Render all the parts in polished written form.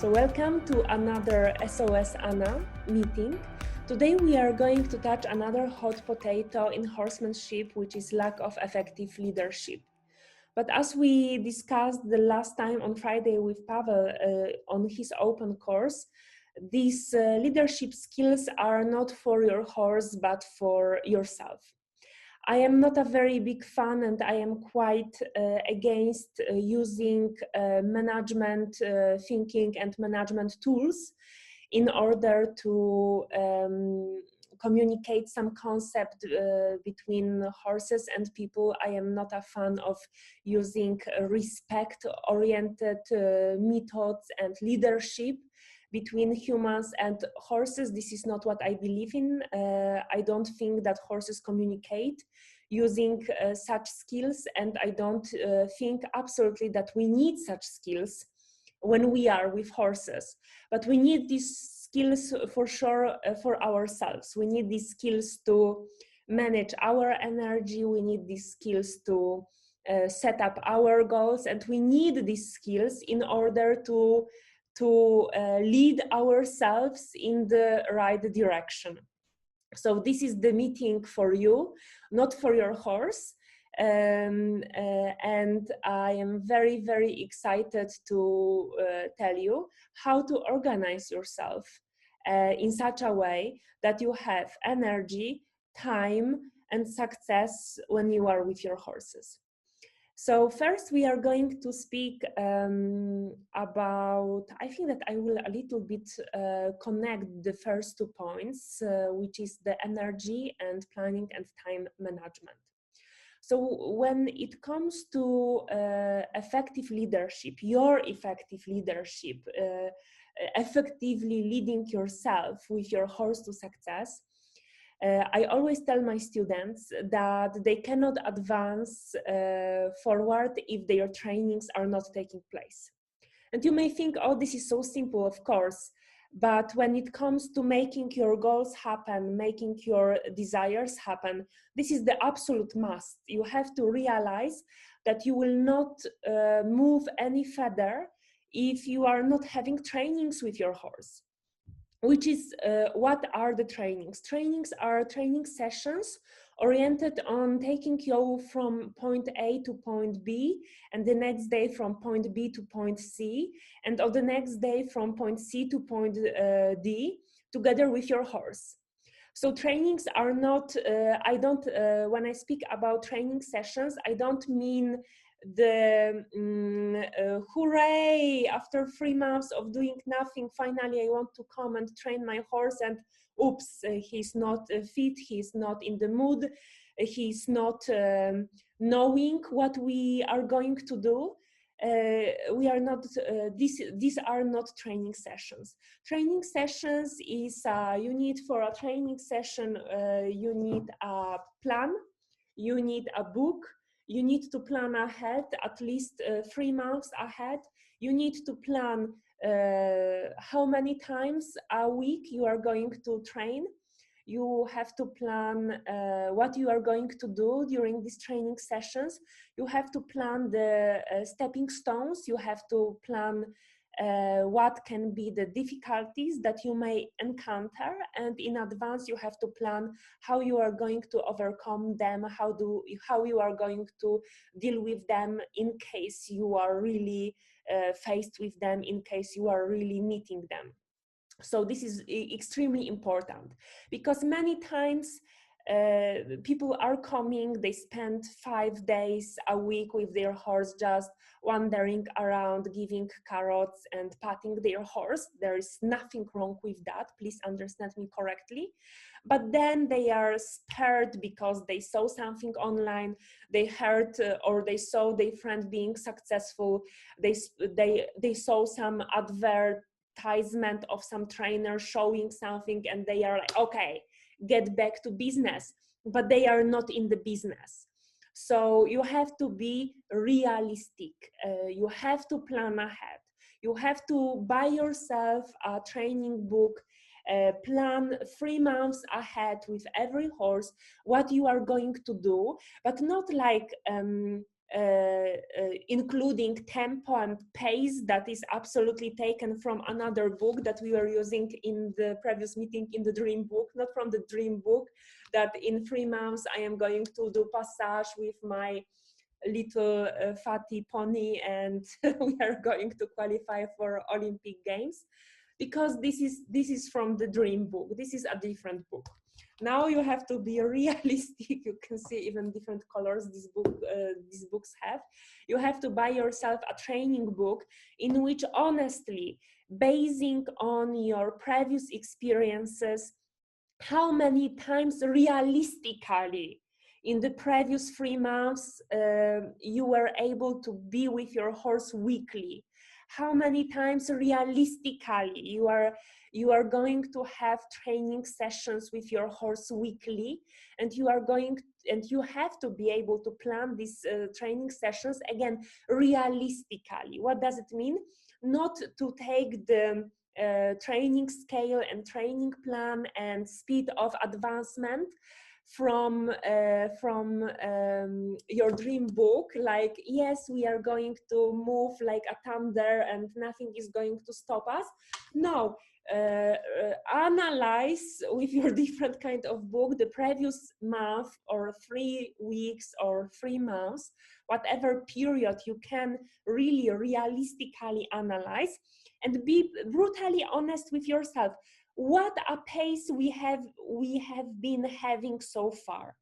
So welcome to another SOS Anna meeting. Today we are going to touch another hot potato in horsemanship, which is lack of effective leadership. But as we discussed the last time on Friday with Pavel on his open course, these leadership skills are not for your horse, but for yourself. I am not a very big fan, and I am quite against using management thinking and management tools in order to communicate some concept between horses and people. I am not a fan of using respect-oriented methods and leadership between humans and horses. This is not what I believe in. I don't think that horses communicate using such skills, and I don't think absolutely that we need such skills when we are with horses. But we need these skills for sure for ourselves. We need these skills to manage our energy. We need these skills to set up our goals, and we need these skills in order to lead ourselves in the right direction. So this is the meeting for you, not for your horse. And I am very, very excited to tell you how to organize yourself in such a way that you have energy, time, and success when you are with your horses. So first we are going to speak about, I think that I will a little bit connect the first 2 points, which is the energy and planning and time management. So when it comes to effective leadership, your effective leadership, effectively leading yourself with your horse to success, I always tell my students that they cannot advance forward if their trainings are not taking place. And you may think, oh, this is so simple, of course, but when it comes to making your goals happen, making your desires happen, this is the absolute must. You have to realize that you will not move any further if you are not having trainings with your horse. Which is, what are the trainings? Trainings are training sessions oriented on taking you from point A to point B, and the next day from point B to point C, and on the next day from point C to point D, together with your horse. So trainings are not, when I speak about training sessions, I don't mean the hooray, after 3 months of doing nothing, finally I want to come and train my horse, and oops, he's not fit, he's not in the mood, he's not knowing what we are going to do. We are not, these are not training sessions. Training sessions is, you need for a training session, you need a plan, you need a book, you need to plan ahead, at least 3 months ahead. You need to plan how many times a week you are going to train. You have to plan what you are going to do during these training sessions. You have to plan the stepping stones. You have to plan what can be the difficulties that you may encounter, and in advance you have to plan how you are going to overcome them, how you are going to deal with them in case you are really faced with them, in case you are really meeting them. So this is extremely important, because many times people are coming, they spend 5 days a week with their horse, just wandering around, giving carrots and patting their horse. There is nothing wrong with that, please understand me correctly. But then they are scared because they saw something online, they heard or they saw their friend being successful, they saw some advertisement of some trainer showing something, and they are like, okay, get back to business, but they are not in the business. So you have to be realistic. You have to plan ahead. You have to buy yourself a training book, plan 3 months ahead with every horse what you are going to do, but not like including tempo and pace that is absolutely taken from another book that we were using in the previous meeting, in the dream book, not from the dream book, that in 3 months I am going to do passage with my little fatty pony and we are going to qualify for Olympic Games, because this is from the dream book. This is a different book. Now you have to be realistic. You can see even different colors these books have. You have to buy yourself a training book in which, honestly, basing on your previous experiences, how many times realistically in the previous 3 months you were able to be with your horse weekly, how many times realistically you are going to have training sessions with your horse weekly, and you have to be able to plan these training sessions again realistically. What does it mean? Not to take the training scale and training plan and speed of advancement from your dream book, like, yes, we are going to move like a thunder and nothing is going to stop us. No, analyze with your different kind of book the previous month or 3 weeks or 3 months, whatever period you can really realistically analyze, and be brutally honest with yourself. What a pace we have been having so far.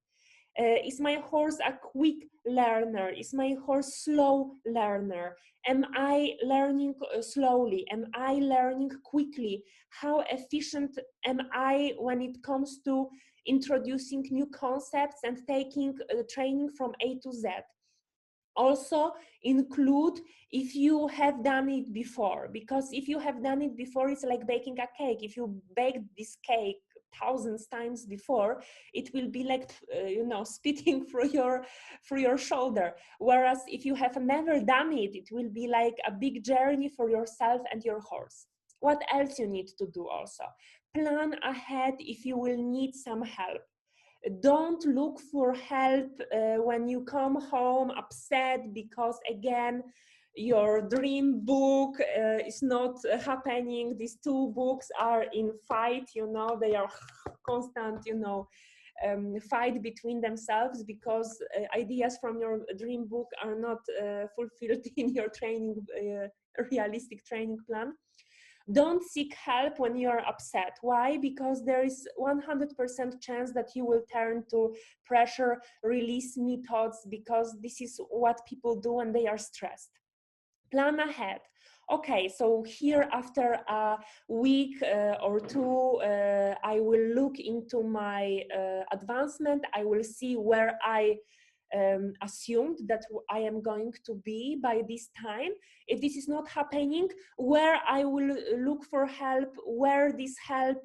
Is my horse a quick learner? Is my horse slow learner? Am I learning slowly? Am I learning quickly? How efficient am I when it comes to introducing new concepts and taking training from A to Z? Also include if you have done it before, because if you have done it before, it's like baking a cake. If you baked this cake thousands times before, it will be like spitting through your shoulder. Whereas if you have never done it, it will be like a big journey for yourself and your horse. What else you need to do? Also plan ahead if you will need some help. Don't look for help when you come home upset because, again, your dream book is not happening. These 2 books are in fight, they are constant, fight between themselves because ideas from your dream book are not fulfilled in your training, realistic training plan. Don't seek help when you are upset. Why? Because there is 100% chance that you will turn to pressure release methods, because this is what people do when they are stressed. Plan ahead. Okay, so here after a week or 2, I will look into my advancement. I will see where I assumed that I am going to be by this time. If this is not happening, where I will look for help, where this help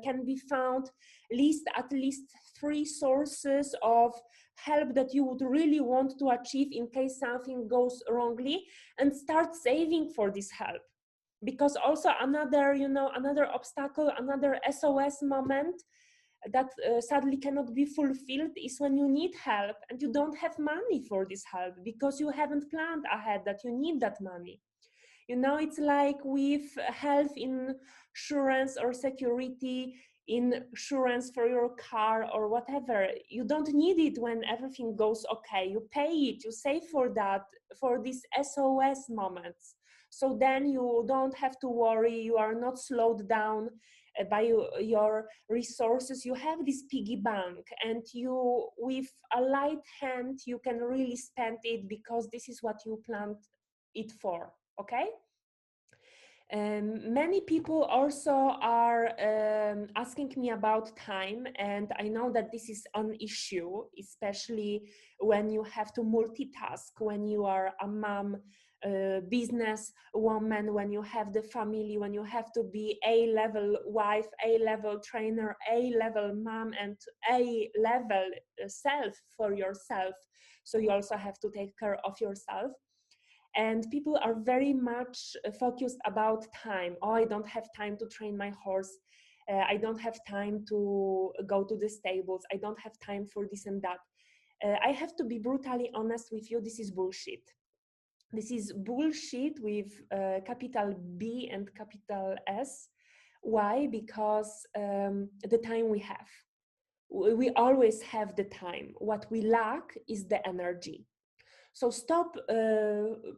can be found. List at least 3 sources of help that you would really want to achieve in case something goes wrongly, and start saving for this help. Because also another obstacle, another SOS moment that sadly cannot be fulfilled is when you need help and you don't have money for this help because you haven't planned ahead that you need that money. It's like with health insurance or security insurance for your car or whatever. You don't need it when everything goes okay. You pay it, you save for that, for these SOS moments. So then you don't have to worry, you are not slowed down by your resources. You have this piggy bank, and you, with a light hand, you can really spend it because this is what you planned it for. Okay. Many people also are asking me about time, and I know that this is an issue, especially when you have to multitask, when you are a mom, business woman, when you have the family, when you have to be A-level wife, A-level trainer, A-level mom, and A-level self for yourself. So you also have to take care of yourself. And people are very much focused about time. Oh, I don't have time to train my horse. I don't have time to go to the stables. I don't have time for this and that. I have to be brutally honest with you, this is bullshit. This is bullshit with capital B and capital S. Why? Because the time we have. We always have the time. What we lack is the energy. So stop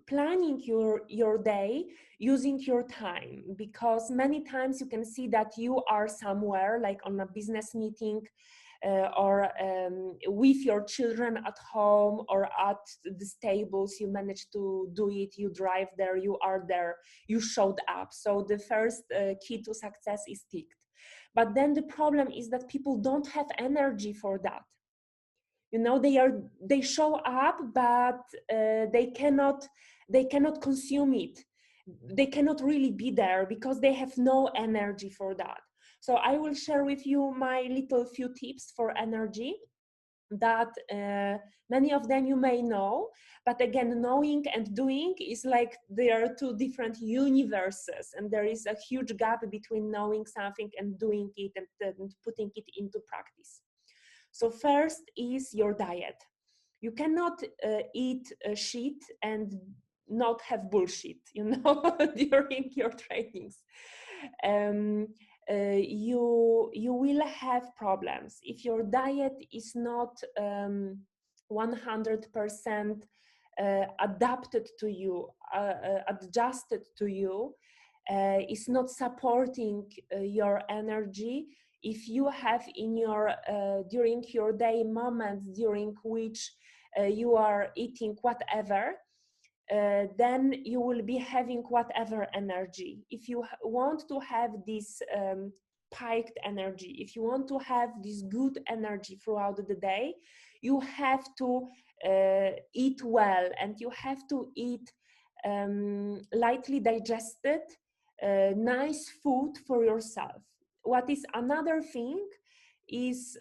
planning your day using your time, because many times you can see that you are somewhere, like on a business meeting, or with your children at home or at the stables. You manage to do it, you drive there, you are there, you showed up. So the first key to success is ticked. But then the problem is that people don't have energy for that. You know, they show up, but they cannot consume it. They cannot really be there because they have no energy for that. So I will share with you my little few tips for energy that many of them you may know, but again, knowing and doing is like there are two different universes, and there is a huge gap between knowing something and doing it and putting it into practice. So first is your diet. You cannot eat shit and not have bullshit, you know, during your trainings. You will have problems if your diet is not 100% adapted to you, adjusted to you, is not supporting your energy. If you have in your during your day moments during which you are eating whatever, then you will be having whatever energy. If you want to have this piked energy, if you want to have this good energy throughout the day, you have to eat well, and you have to eat lightly digested, nice food for yourself. What is another thing is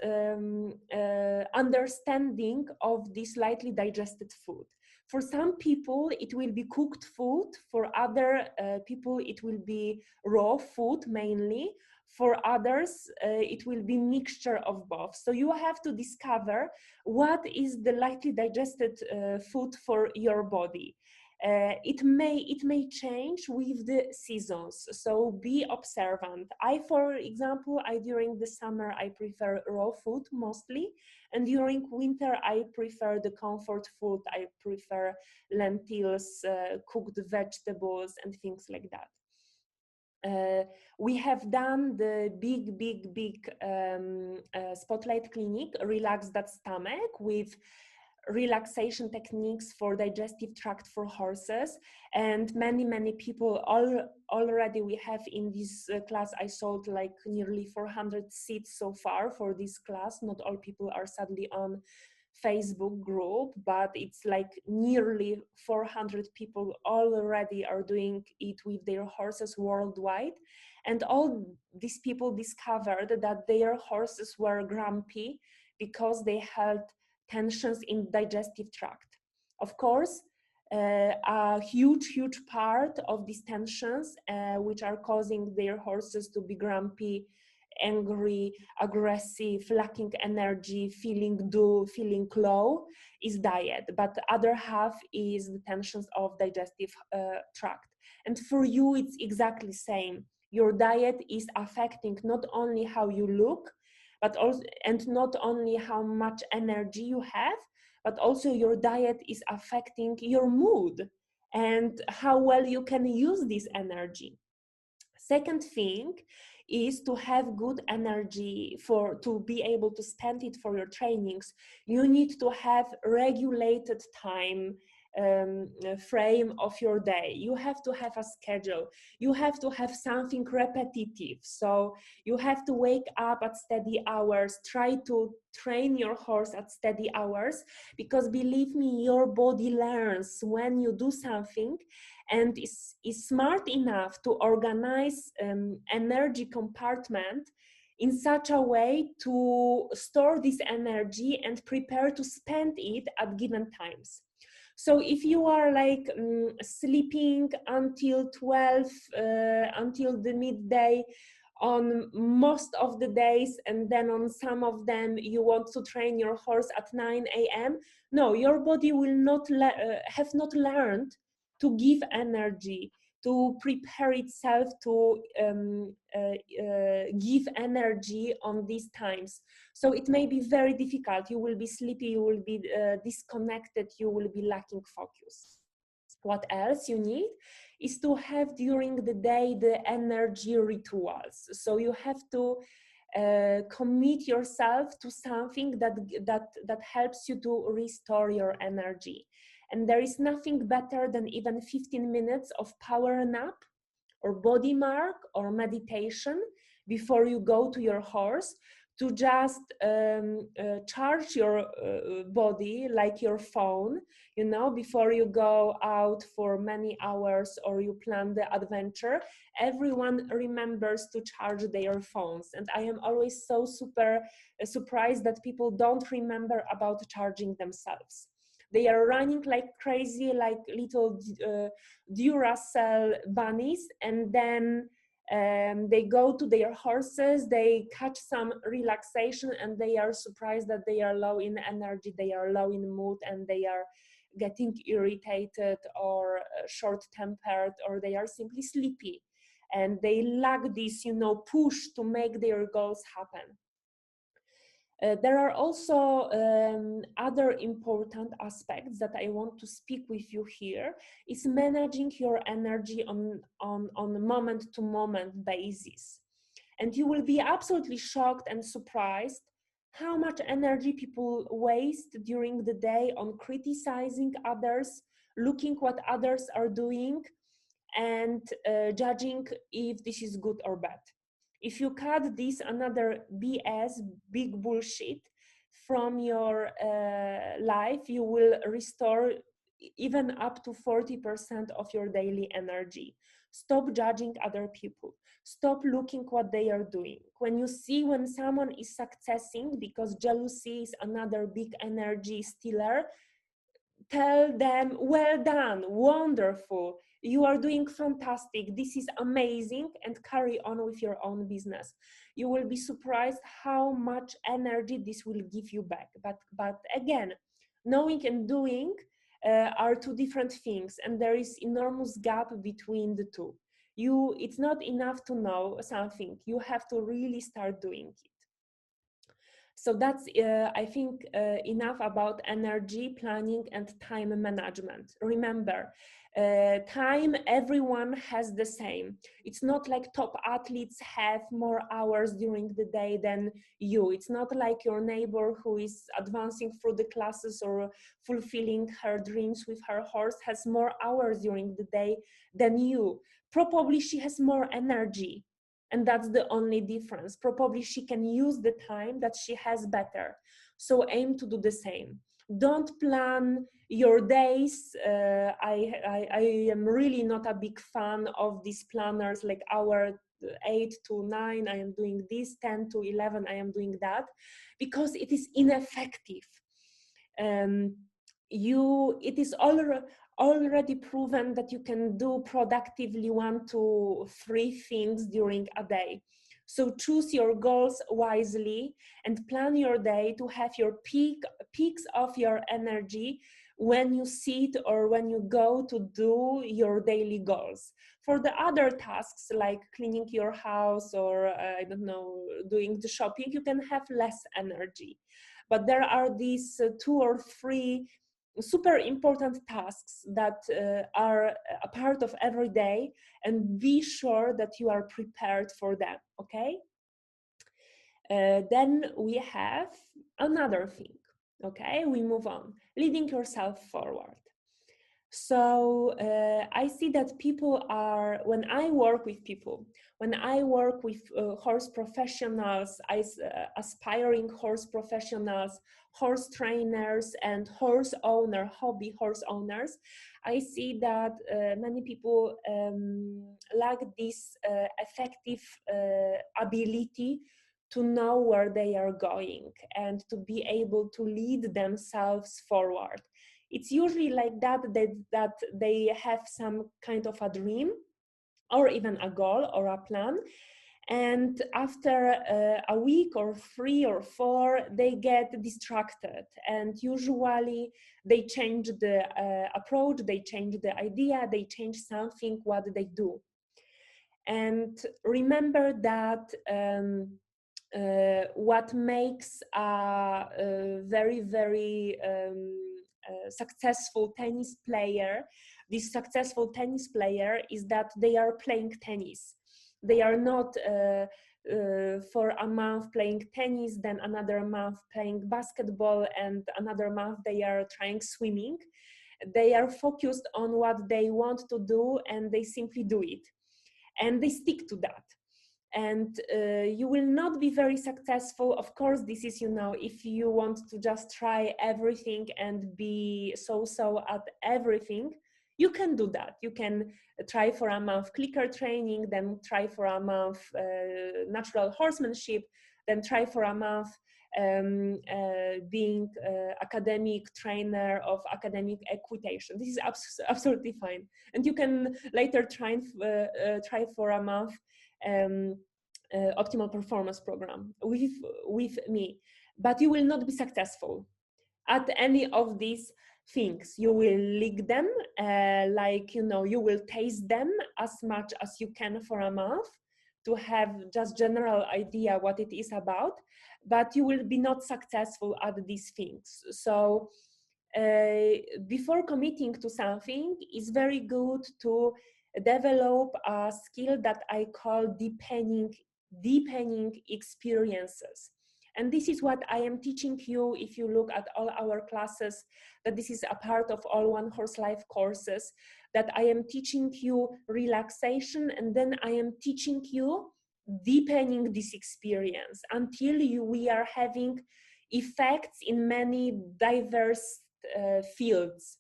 understanding of this lightly digested food. For some people, it will be cooked food. For other people, it will be raw food mainly. For others, it will be mixture of both. So you have to discover what is the lightly digested food for your body. It may change with the seasons, so be observant. For example, during the summer I prefer raw food mostly, and during winter I prefer the comfort food. I prefer lentils, cooked vegetables, and things like that. We have done the big spotlight clinic, Relax That Stomach, with relaxation techniques for digestive tract for horses, and many people already we have in this class. I sold like nearly 400 seats so far for this class. Not all people are sadly on Facebook group, but it's like nearly 400 people already are doing it with their horses worldwide. And all these people discovered that their horses were grumpy because they had tensions in digestive tract. Of course, a huge part of these tensions, which are causing their horses to be grumpy, angry, aggressive, lacking energy, feeling dull, feeling low, is diet. But the other half is the tensions of digestive tract. And for you, it's exactly same. Your diet is affecting not only how you look, but also, and not only how much energy you have, but also your diet is affecting your mood and how well you can use this energy. Second thing is to have good energy to be able to spend it for your trainings. You need to have regulated time frame of your day. You have to have a schedule. You have to have something repetitive. So you have to wake up at steady hours, try to train your horse at steady hours, because believe me, your body learns when you do something and is smart enough to organize energy compartment in such a way to store this energy and prepare to spend it at given times. So if you are like sleeping until 12, until the midday on most of the days, and then on some of them you want to train your horse at 9 a.m. No, your body will not have not learned to give energy, to prepare itself to give energy on these times. So it may be very difficult. You will be sleepy, you will be disconnected, you will be lacking focus. What else you need is to have during the day the energy rituals. So you have to commit yourself to something that helps you to restore your energy. And there is nothing better than even 15 minutes of power nap or body mark or meditation before you go to your horse, to just charge your body like your phone, you know, before you go out for many hours or you plan the adventure. Everyone remembers to charge their phones, and I am always so super surprised that people don't remember about charging themselves. They are running like crazy, like little Duracell bunnies, and then they go to their horses, they catch some relaxation, and they are surprised that they are low in energy, they are low in mood, and they are getting irritated or short-tempered, or they are simply sleepy, and they lack this, you know, push to make their goals happen. There are also other important aspects that I want to speak with you here, is managing your energy on a moment-to-moment basis. And you will be absolutely shocked and surprised how much energy people waste during the day on criticizing others, looking what others are doing, and judging if this is good or bad. If you cut this another BS, big bullshit, from your life, you will restore even up to 40% of your daily energy. Stop judging other people. Stop looking what they are doing. When you see when someone is succeeding, because jealousy is another big energy stealer, tell them, well done, wonderful, you are doing fantastic, this is amazing, and carry on with your own business. You will be surprised how much energy this will give you back. But again, knowing and doing are two different things, and there is enormous gap between the two. It's not enough to know something, you have to really start doing it. So that's, I think, enough about energy planning and time management. Remember, time everyone has the same. It's not like top athletes have more hours during the day than you. It's not like your neighbor who is advancing through the classes or fulfilling her dreams with her horse has more hours during the day than you. Probably she has more energy. And that's the only difference. Probably she can use the time that she has better. So aim to do the same. Don't plan your days. I am really not a big fan of these planners, like hour 8 to 9, I am doing this, 10 to 11, I am doing that, because it is ineffective. It is already proven that you can do productively 1 to 3 things during a day. So choose your goals wisely and plan your day to have your peaks of your energy when you sit or when you go to do your daily goals. For the other tasks like cleaning your house or I don't know, doing the shopping, you can have less energy. But there are these 2 or 3 super important tasks that are a part of every day, and be sure that you are prepared for them, okay? Then we have another thing, okay? We move on, leading yourself forward. So I see that people are, when I work with people, when I work with horse professionals, aspiring horse professionals, horse trainers, and hobby horse owners, I see that many people lack this effective ability to know where they are going and to be able to lead themselves forward. It's usually like that they have some kind of a dream or even a goal or a plan, And after a week or 3 or 4, they get distracted, and usually they change the approach, they change the idea, they change something what they do. And remember that what makes a very, very successful tennis player, this successful tennis player, is that they are playing tennis. They are not for a month playing tennis, then another month playing basketball, and another month they are trying swimming. They are focused on what they want to do, and they simply do it, and they stick to that. And you will not be very successful. Of course, this is, you know, if you want to just try everything and be so at everything, you can do that. You can try for a month clicker training, then try for a month natural horsemanship, then try for a month being academic trainer of academic equitation. This is absolutely fine. And you can later try for a month optimal performance program with me, but you will not be successful at any of these things. You will lick them, like, you know, you will taste them as much as you can for a month to have just general idea what it is about, but you will be not successful at these things. So before committing to something, it's very good to develop a skill that I call deepening experiences. And this is what I am teaching you. If you look at all our classes, that this is a part of all OneHorseLife courses, that I am teaching you relaxation, and then I am teaching you deepening this experience until we are having effects in many diverse fields.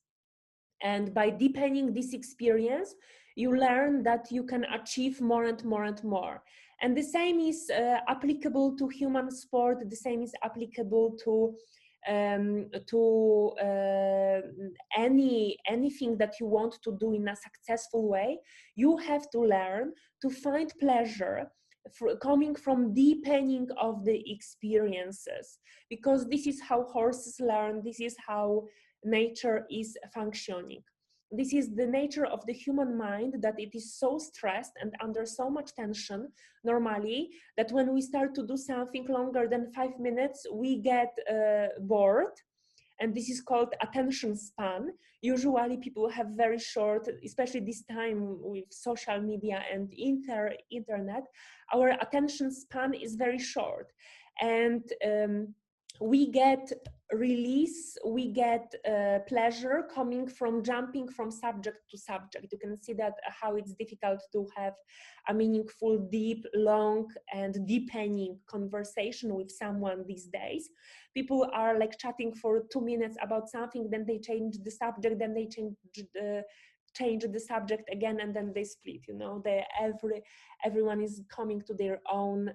And by deepening this experience, you learn that you can achieve more and more and more. And the same is applicable to human sport. The same is applicable to anything that you want to do in a successful way. You have to learn to find pleasure coming from deepening of the experiences, because this is how horses learn. This is how nature is functioning. This is the nature of the human mind, that it is so stressed and under so much tension normally, that when we start to do something longer than 5 minutes, we get bored. And this is called attention span. Usually people have very short, especially this time with social media and internet, our attention span is very short. And we get release, we get pleasure coming from jumping from subject to subject. You can see that how it's difficult to have a meaningful, deep, long, and deepening conversation with someone these days. People are like chatting for 2 minutes about something, then they change the subject, then they change the subject again, and then they split. You know, everyone is coming to their own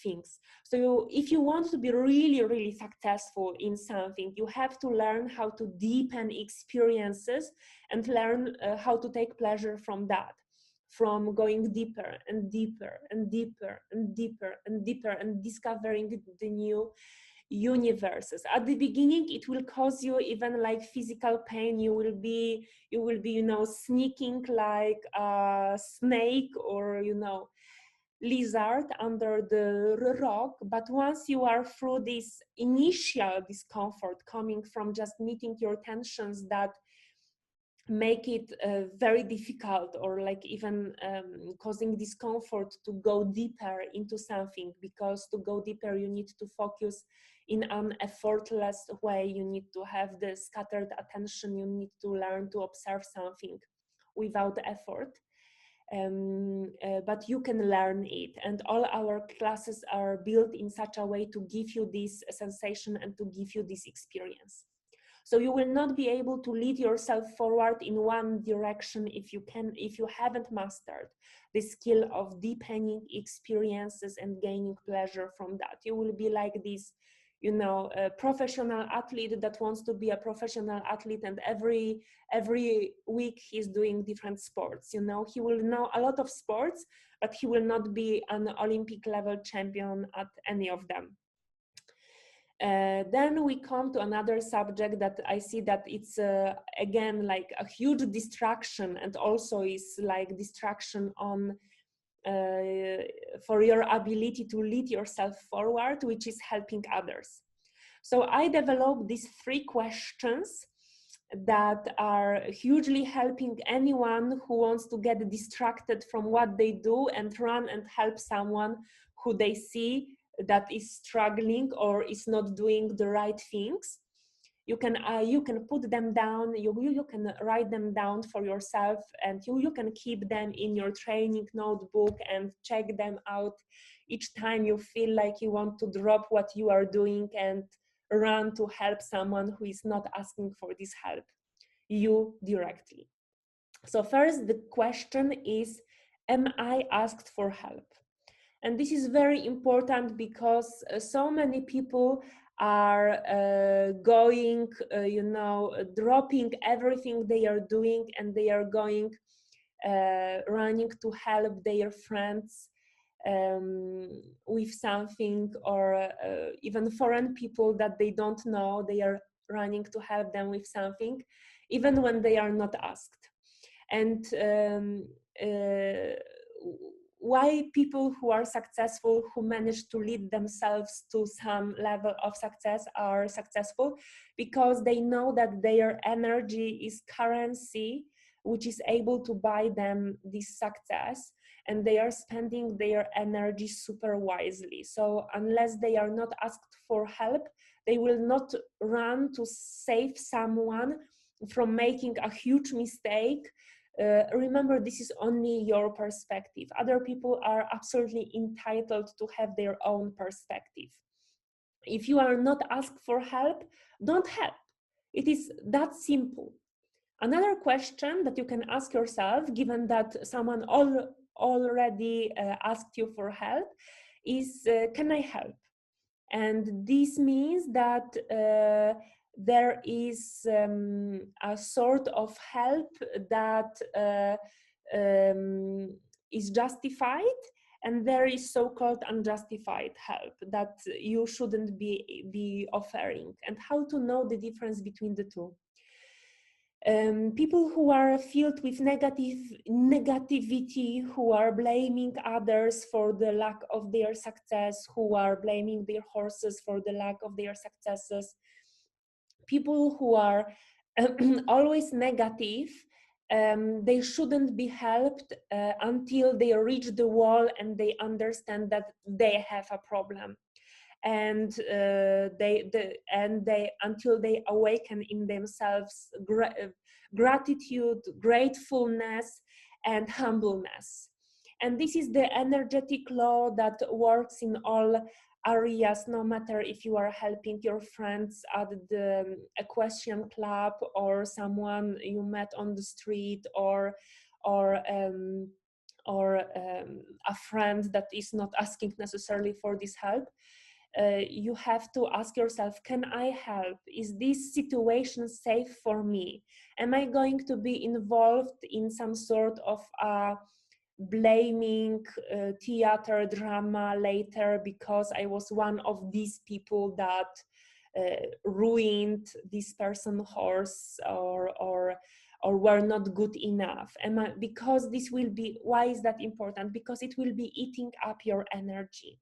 things. So if you want to be really, really successful in something, you have to learn how to deepen experiences and learn how to take pleasure from that, from going deeper and deeper and deeper and deeper and deeper and discovering the new universes. At the beginning, it will cause you even like physical pain. You will be, you know, sneaking like a snake or, you know, lizard under the rock. But once you are through this initial discomfort coming from just meeting your tensions that make it very difficult, or like even causing discomfort to go deeper into something, because to go deeper you need to focus in an effortless way, you need to have the scattered attention, you need to learn to observe something without effort. But you can learn it, and all our classes are built in such a way to give you this sensation and to give you this experience. So you will not be able to lead yourself forward in one direction if you haven't mastered the skill of deepening experiences and gaining pleasure from that. You will be like this, you know, a professional athlete that wants to be a professional athlete, and every week he's doing different sports. You know, he will know a lot of sports, but he will not be an Olympic level champion at any of them. Then we come to another subject that I see that it's again like a huge distraction, and also is like distraction on for your ability to lead yourself forward, which is helping others. So I developed these 3 questions that are hugely helping anyone who wants to get distracted from what they do and run and help someone who they see that is struggling or is not doing the right things. You can put them down, you can write them down for yourself, and you can keep them in your training notebook and check them out each time you feel like you want to drop what you are doing and run to help someone who is not asking for this help, you directly. So first, the question is, am I asked for help? And this is very important because so many people are going, you know, dropping everything they are doing, and they are going running to help their friends with something, or even foreign people that they don't know, they are running to help them with something, even when they are not asked. And why people who are successful, who manage to lead themselves to some level of success, are successful? Because they know that their energy is currency, which is able to buy them this success, and they are spending their energy super wisely. So unless they are not asked for help, they will not run to save someone from making a huge mistake. Remember, this is only your perspective. Other people are absolutely entitled to have their own perspective. If you are not asked for help, don't help. It is that simple. Another question that you can ask yourself, given that someone already asked you for help, is can I help? And this means that there is a sort of help that is justified, and there is so-called unjustified help that you shouldn't be offering. And how to know the difference between the two? People who are filled with negativity, who are blaming others for the lack of their success, who are blaming their horses for the lack of their successes, people who are always negative, they shouldn't be helped until they reach the wall and they understand that they have a problem. And until they awaken in themselves gratitude, gratefulness, and humbleness. And this is the energetic law that works in all areas, no matter if you are helping your friends at the equestrian club, or someone you met on the street, or a friend that is not asking necessarily for this help. You have to ask yourself, can I help? Is this situation safe for me? Am I going to be involved in some sort of blaming theater drama later because I was one of these people that ruined this person's horse, or were not good enough? Because this will be, why is that important? Because it will be eating up your energy.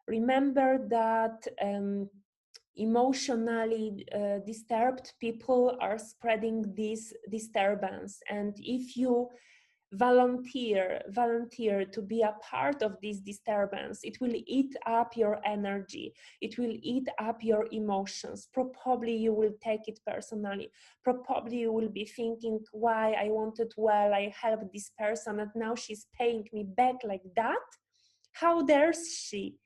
Remember that emotionally disturbed people are spreading this disturbance, and if you volunteer to be a part of this disturbance, it will eat up your energy, it will eat up your emotions. Probably you will take it personally, probably you will be thinking, why I wanted well, I helped this person, and now she's paying me back like that, how dares she?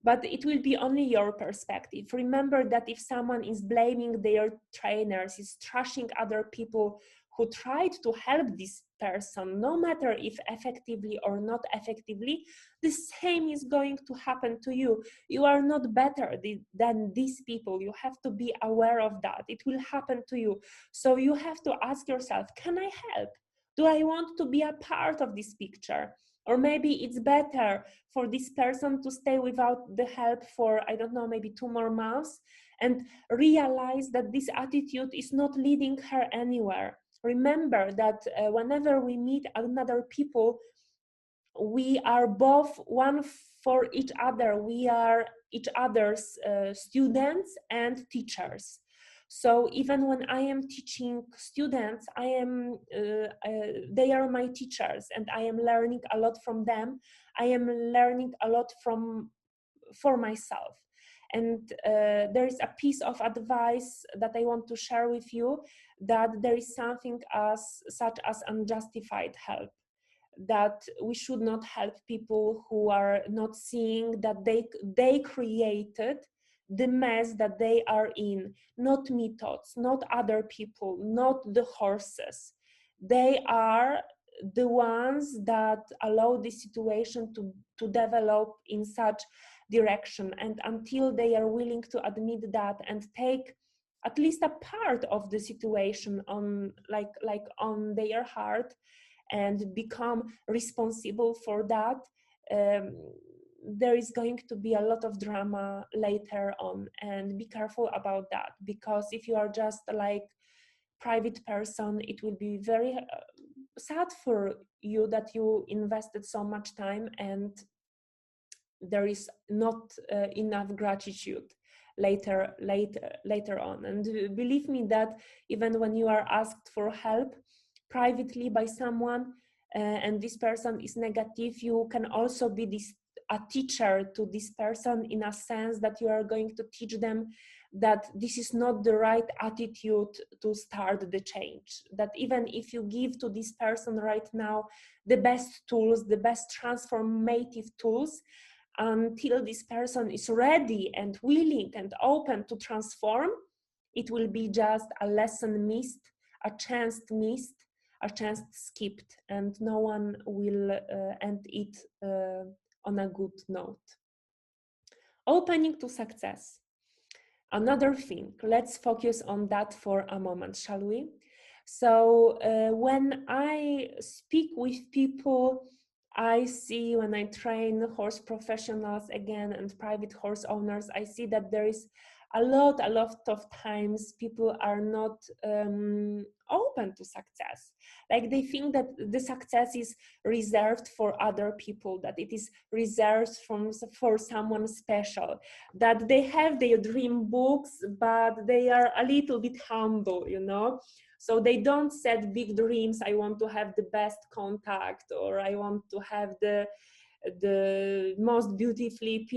But it will be only your perspective. Remember that if someone is blaming their trainers, is trashing other people who tried to help this person, no matter if effectively or not effectively, the same is going to happen to you. You are not better than these people. You have to be aware of that. It will happen to you. So you have to ask yourself, can I help? Do I want to be a part of this picture? Or maybe it's better for this person to stay without the help for, I don't know, maybe 2 more months, and realize that this attitude is not leading her anywhere. Remember that whenever we meet another people, we are both one for each other. We are each other's students and teachers. So even when I am teaching students, they are my teachers, and I am learning a lot from them. I am learning a lot for myself. And there is a piece of advice that I want to share with you, that there is something such as unjustified help, that we should not help people who are not seeing that they created the mess that they are in, not methods, not other people, not the horses. They are the ones that allow the situation to develop in such direction. And until they are willing to admit that and take at least a part of the situation on like on their heart and become responsible for that, there is going to be a lot of drama later on. And be careful about that, because if you are just like private person, it will be very sad for you that you invested so much time and there is not enough gratitude later on. And believe me that even when you are asked for help privately by someone, and this person is negative, you can also be a teacher to this person, in a sense that you are going to teach them that this is not the right attitude to start the change. That even if you give to this person right now the best tools, the best transformative tools, until this person is ready and willing and open to transform, it will be just a lesson missed, a chance missed, a chance skipped, and no one will end it on a good note. Opening to success. Another thing, let's focus on that for a moment, shall we? So when I speak with people, I see, when I train horse professionals again and private horse owners, I see that there is a lot of times people are not open to success. Like they think that the success is reserved for other people, that it is reserved for someone special, that they have their dream books, but they are a little bit humble, you know? So they don't set big dreams. I want to have the best contact, or I want to have the most beautifully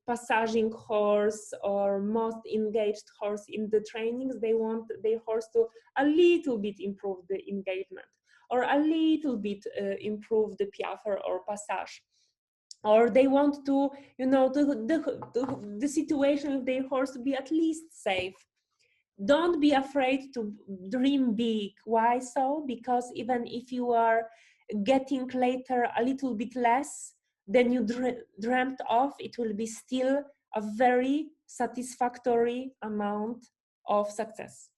passaging horse or most engaged horse in the trainings. They want their horse to a little bit improve the engagement, or a little bit improve the piaffe or passage. Or they want to, you know, the situation of their horse to be at least safe. Don't be afraid to dream big. Why so? Because even if you are getting later a little bit less than you dreamt of, it will be still a very satisfactory amount of success.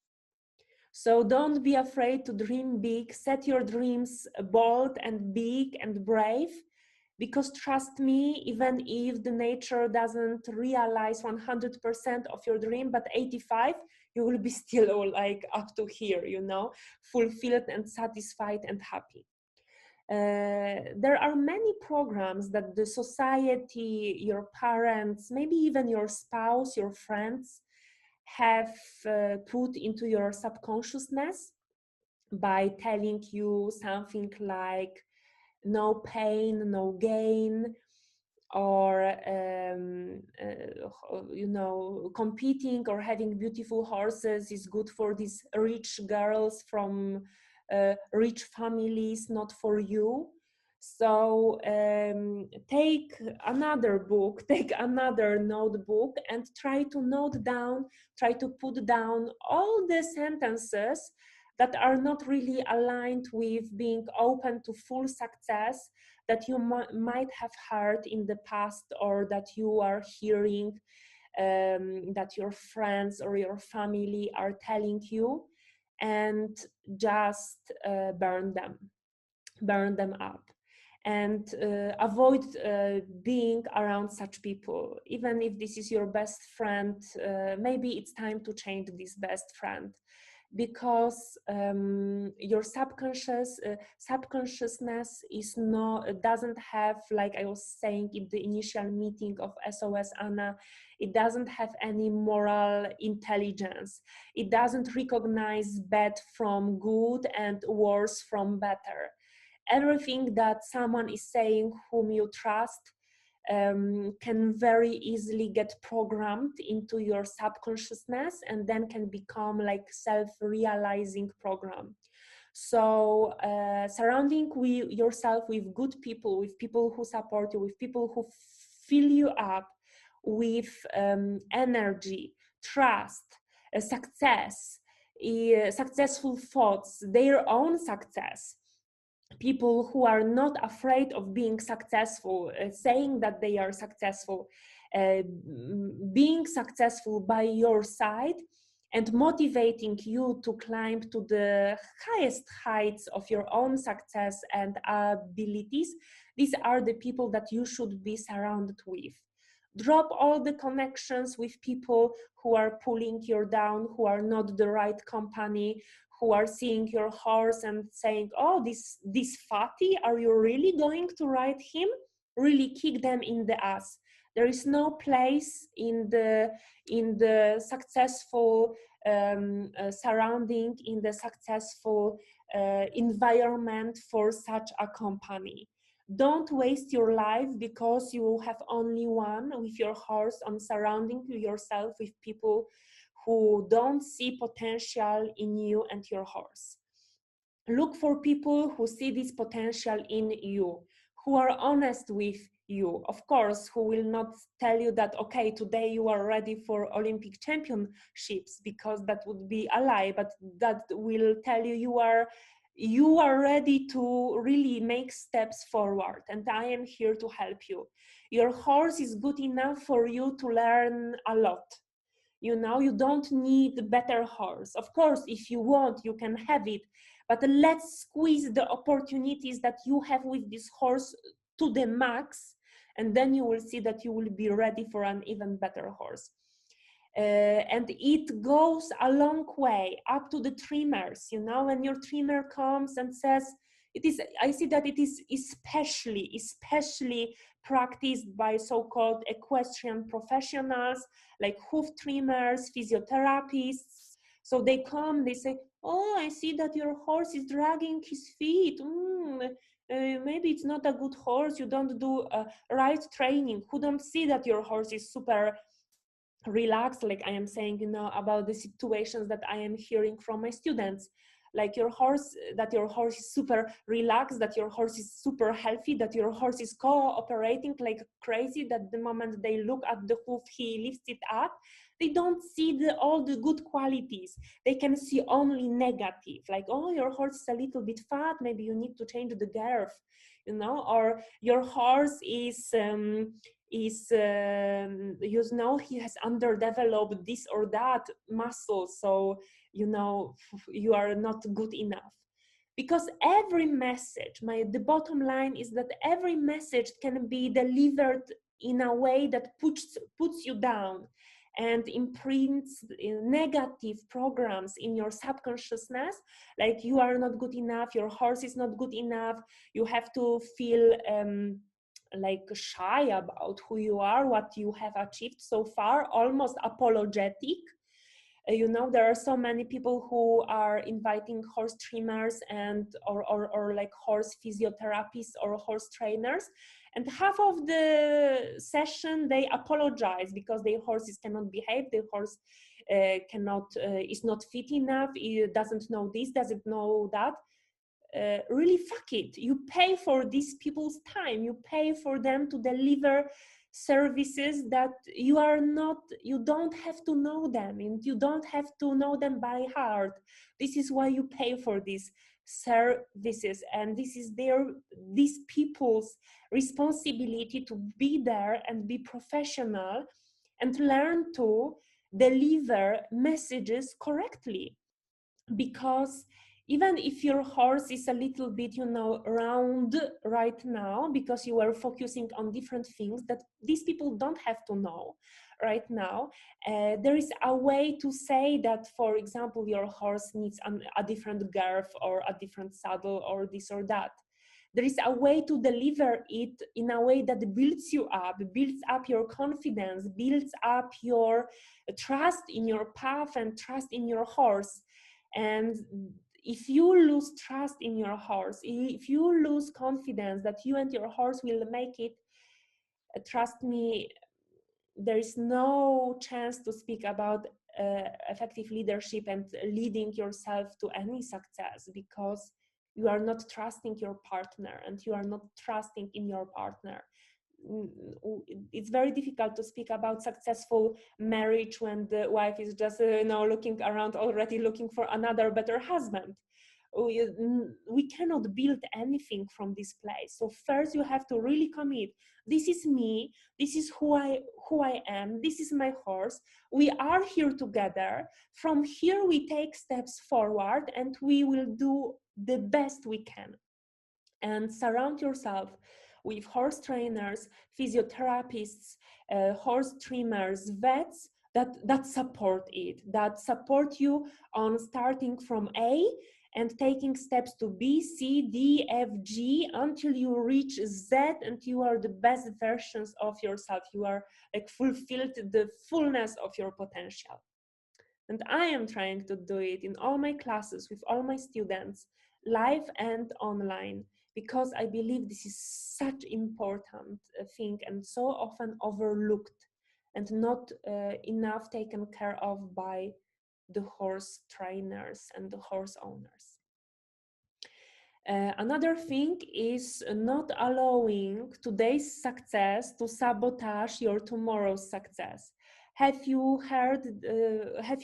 So don't be afraid to dream big. Set your dreams bold and big and brave, because trust me, even if the nature doesn't realize 100% of your dream, but 85, you will be still like up to here, you know, fulfilled and satisfied and happy. There are many programs that the society, your parents, maybe even your spouse, your friends have put into your subconsciousness by telling you something like no pain, no gain, or you know, competing or having beautiful horses is good for these rich girls from rich families, not for you. So take another book, take another notebook, and try to note down, try to put down all the sentences that are not really aligned with being open to full success that you might have heard in the past, or that you are hearing, that your friends or your family are telling you, and just burn them up. And avoid being around such people. Even if this is your best friend, maybe it's time to change this best friend, because your subconsciousness is doesn't have, like I was saying in the initial meeting of SOS Anna, it doesn't have any moral intelligence. It doesn't recognize bad from good and worse from better. Everything that someone is saying whom you trust can very easily get programmed into your subconsciousness, and then can become like self-realizing program. So surrounding yourself with good people, with people who support you, with people who fill you up with energy, trust, success, successful thoughts, their own success. People who are not afraid of being successful, saying that they are successful, being successful by your side, and motivating you to climb to the highest heights of your own success and abilities. These are the people that you should be surrounded with. Drop all the connections with people who are pulling you down, who are not the right company, who are seeing your horse and saying, oh, this fatty, are you really going to ride him? Really kick them in the ass. There is no place in the successful surrounding, in the successful environment for such a company. Don't waste your life because you have only one with your horse, on surrounding yourself with people who don't see potential in you and your horse. Look for people who see this potential in you, who are honest with you, of course, who will not tell you that, okay, today you are ready for Olympic championships, because that would be a lie, but that will tell you you are ready to really make steps forward, and I am here to help you. Your horse is good enough for you to learn a lot. You know, you don't need a better horse. Of course, if you want, you can have it, but let's squeeze the opportunities that you have with this horse to the max, and then you will see that you will be ready for an even better horse. And it goes a long way up to the trimmers. You know, when your trimmer comes and says, I see that it is especially practiced by so-called equestrian professionals, like hoof trimmers, physiotherapists. So they come, they say, oh, I see that your horse is dragging his feet. Maybe it's not a good horse. You don't do right training. Who don't see that your horse is super relaxed, like I am saying, you know, about the situations that I am hearing from my students, like your horse is super relaxed, that your horse is super healthy, that your horse is cooperating like crazy, that the moment they look at the hoof, he lifts it up. They don't see all the good qualities. They can see only negative, like, oh, your horse is a little bit fat, maybe you need to change the girth, you know, or your horse is you know, he has underdeveloped this or that muscle, so you know, you are not good enough. Because every message, the bottom line is that every message can be delivered in a way that puts you down and imprints negative programs in your subconsciousness, like you are not good enough, your horse is not good enough, you have to feel like shy about who you are, what you have achieved so far, almost apologetic. You know, there are so many people who are inviting horse trimmers and or like horse physiotherapists or horse trainers, and half of the session they apologize because their horses cannot behave, their horse is not fit enough, it doesn't know this, doesn't know that. Really, fuck it. You pay for these people's time. You pay for them to deliver services that you don't have to know them, and you don't have to know them by heart. This is why you pay for these services, and this is these people's responsibility to be there and be professional and learn to deliver messages correctly. Because even if your horse is a little bit, round right now, because you are focusing on different things that these people don't have to know right now, there is a way to say that, for example, your horse needs a different girth or a different saddle or this or that. There is a way to deliver it in a way that builds you up, builds up your confidence, builds up your trust in your path and trust in your horse. And if you lose trust in your horse, if you lose confidence that you and your horse will make it, trust me, there is no chance to speak about effective leadership and leading yourself to any success, because you are not trusting your partner and you are not trusting in your partner. It's very difficult to speak about successful marriage when the wife is just looking around already, looking for another better husband. We cannot build anything from this place. So first you have to really commit. This is me, this is who I am, this is my horse, we are here together. From here we take steps forward and we will do the best we can. And surround yourself with horse trainers, physiotherapists, horse trimmers, vets that support it, that support you on starting from A and taking steps to B, C, D, F, G until you reach Z and you are the best versions of yourself. You are like fulfilled the fullness of your potential. And I am trying to do it in all my classes with all my students, live and online, because I believe this is such important thing and so often overlooked and not enough taken care of by the horse trainers and the horse owners. Another thing is not allowing today's success to sabotage your tomorrow's success. Have you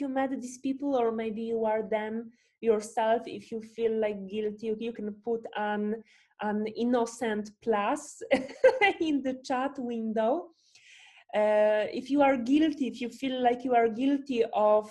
met these people, or maybe you are them yourself? If you feel like guilty, you can put an innocent plus in the chat window. If you are guilty, if you feel like you are guilty of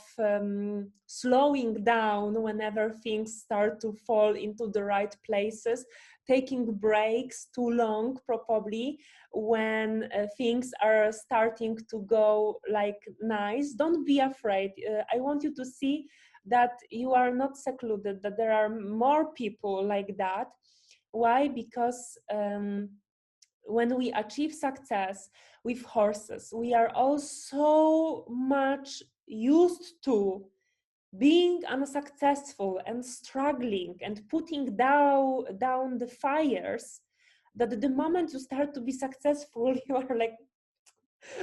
slowing down whenever things start to fall into the right places, taking breaks too long probably when things are starting to go like nice, don't be afraid. I want you to see that you are not secluded, that there are more people like that. Why? Because when we achieve success with horses, we are all so much used to being unsuccessful and struggling and putting down the fires, that the moment you start to be successful, you are like,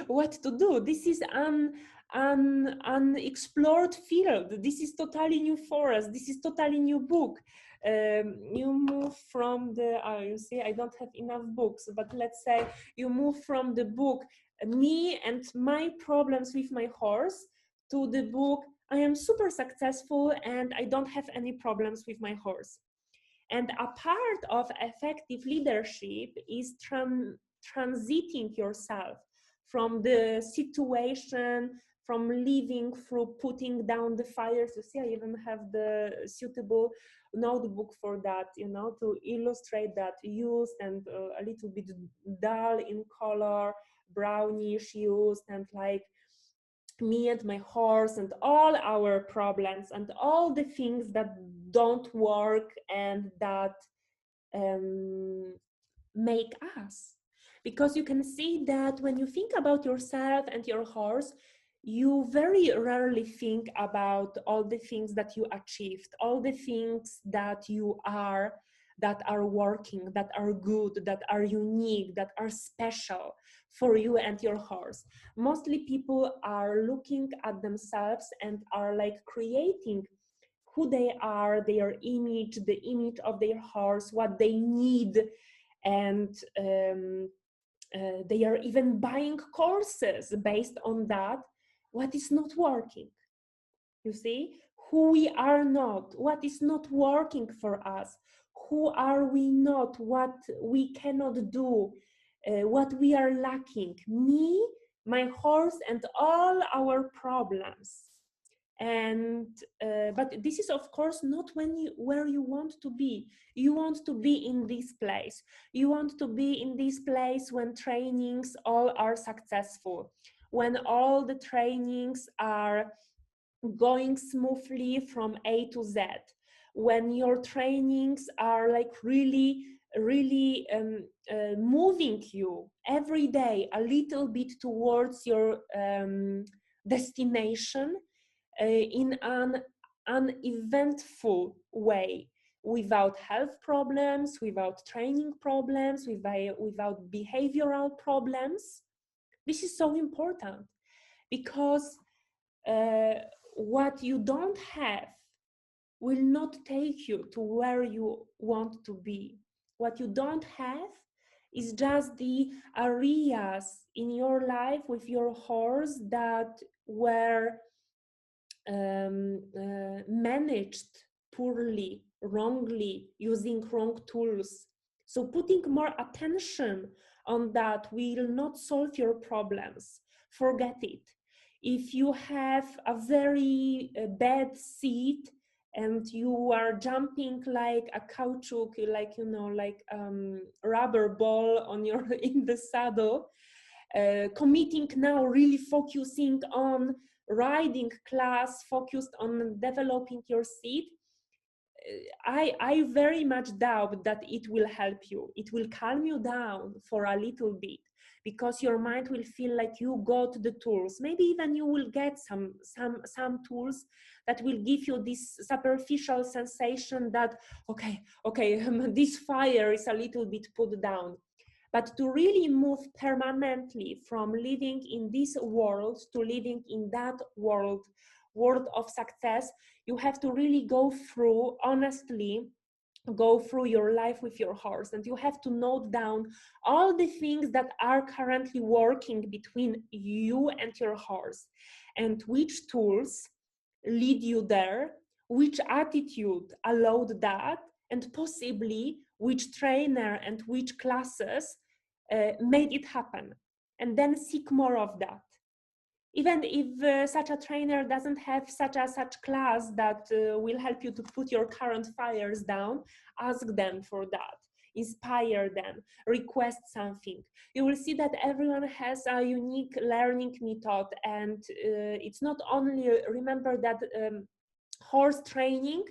what to do? This is an unexplored field. This is totally new forest. This is totally new book. You move from the, you see, I don't have enough books, but let's say you move from the book, me and my problems with my horse, to the book, I am super successful and I don't have any problems with my horse. And a part of effective leadership is transiting yourself from the situation, from living through putting down the fires. You see, I even have the suitable notebook for that, to illustrate that, used and a little bit dull in color, brownish used, and like me and my horse and all our problems and all the things that don't work and that make us. Because you can see that when you think about yourself and your horse, you very rarely think about all the things that you achieved, all the things that you are, that are working, that are good, that are unique, that are special for you and your horse. Mostly people are looking at themselves and are like creating who they are, their image, the image of their horse, what they need, and They are even buying courses based on that, what is not working. You see, who we are not, what is not working for us, who are we not, what we cannot do, what we are lacking, me, my horse, and all our problems. And but this is of course not where you want to be. You want to be in this place. You want to be in this place when trainings all are successful, when all the trainings are going smoothly from A to Z, when your trainings are like really moving you every day a little bit towards your destination, in an uneventful way, without health problems, without training problems, without behavioral problems. This is so important, because what you don't have will not take you to where you want to be. What you don't have is just the areas in your life with your horse that were managed poorly, wrongly, using wrong tools. So putting more attention on that will not solve your problems. Forget it. If you have a very bad seat and you are jumping like a caoutchouc, like, you know, like rubber ball on your in the saddle, committing now, really focusing on riding class, focused on developing your seat, I very much doubt that it will help you. It will calm you down for a little bit, because your mind will feel like you got the tools. Maybe even you will get some tools that will give you this superficial sensation that, okay, this fire is a little bit put down. But to really move permanently from living in this world to living in that world of success, you have to really go through, honestly, go through your life with your horse, and you have to note down all the things that are currently working between you and your horse, and which tools lead you there, which attitude allowed that, and possibly which trainer and which classes made it happen. And then seek more of that. Even if such a trainer doesn't have such class that will help you to put your current fires down, ask them for that, inspire them, request something. You will see that everyone has a unique learning method, and it's not only, remember that horse training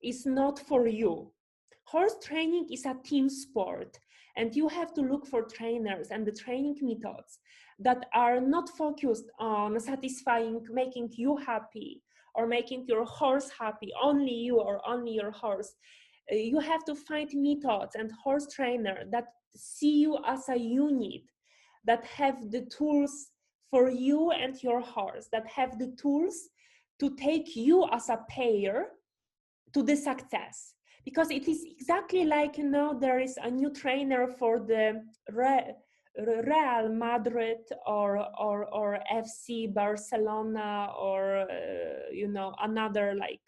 is not for you. Horse training is a team sport, and you have to look for trainers and the training methods that are not focused on satisfying, making you happy or making your horse happy, only you or only your horse. You have to find methods and horse trainer that see you as a unit, that have the tools for you and your horse, that have the tools to take you as a pair to the success. Because it is exactly like, you know, there is a new trainer for the Real Madrid or FC Barcelona, or you know, another like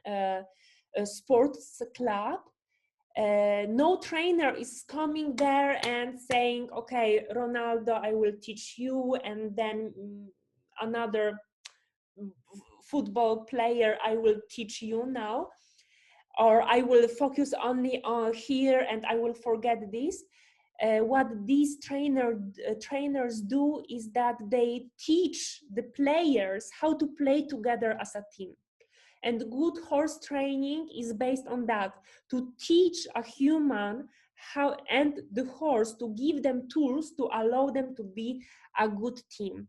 a sports club. No trainer is coming there and saying, okay, Ronaldo, I will teach you, and then another football player, I will teach you now, or I will focus only on here and I will forget this. What these trainers do is that they teach the players how to play together as a team. And good horse training is based on that, to teach a human how, and the horse, to give them tools to allow them to be a good team.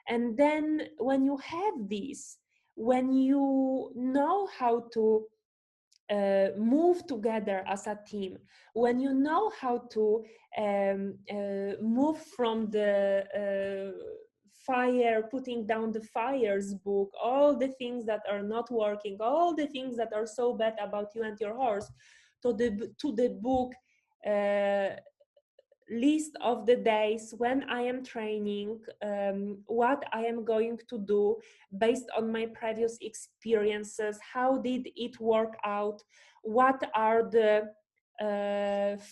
And then when you have this, when you know how to move together as a team, when you know how to move from the fire, putting down the fires book, all the things that are not working, all the things that are so bad about you and your horse, to the book, list of the days when I am training, what I am going to do based on my previous experiences, how did it work out, what are the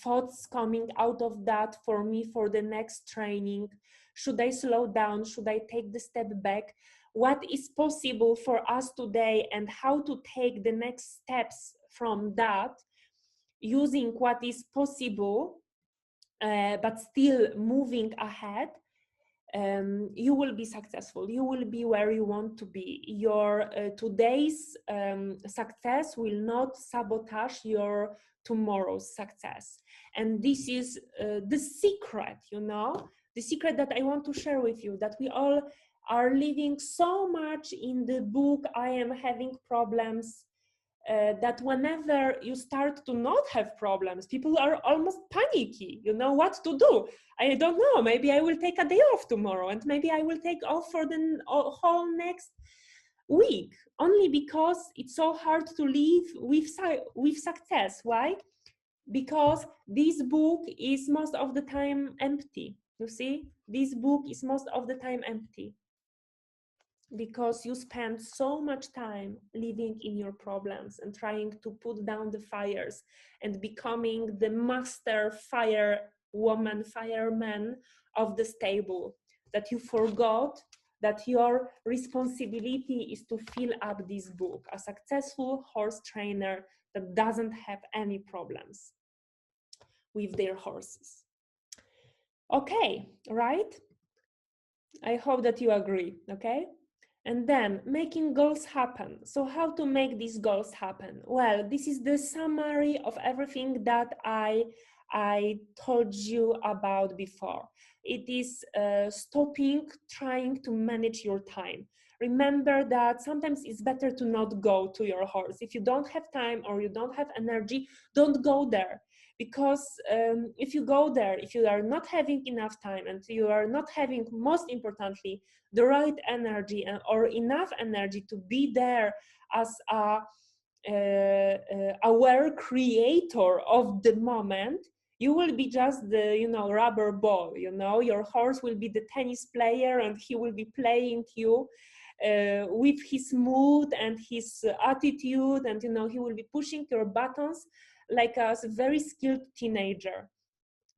thoughts coming out of that for me for the next training. Should I slow down? Should I take the step back? What is possible for us today and how to take the next steps from that, using what is possible, but still moving ahead. You will be successful. You will be where you want to be. Your today's success will not sabotage your tomorrow's success. And this is the secret, you know, the secret that I want to share with you, that we all are living so much in the book, I am having problems, that whenever you start to not have problems, people are almost panicky, you know, what to do. I don't know, maybe I will take a day off tomorrow, and maybe I will take off for the whole next week, only because it's so hard to live with success. Why? Because this book is most of the time empty. You see, this book is most of the time empty, because you spend so much time living in your problems and trying to put down the fires and becoming the master firewoman, fireman of the stable, that you forgot that your responsibility is to fill up this book, a successful horse trainer that doesn't have any problems with their horses. Okay, right? I hope that you agree, okay? And then making goals happen. So how to make these goals happen? Well, this is the summary of everything that I told you about before. It is stopping trying to manage your time. Remember that sometimes it's better to not go to your horse. If you don't have time or you don't have energy, don't go there. Because if you go there, if you are not having enough time and you are not having, most importantly, the right energy or enough energy to be there as a aware creator of the moment, you will be just the, you know, rubber ball. You know, your horse will be the tennis player and he will be playing you with his mood and his attitude, and you know, he will be pushing your buttons like a very skilled teenager.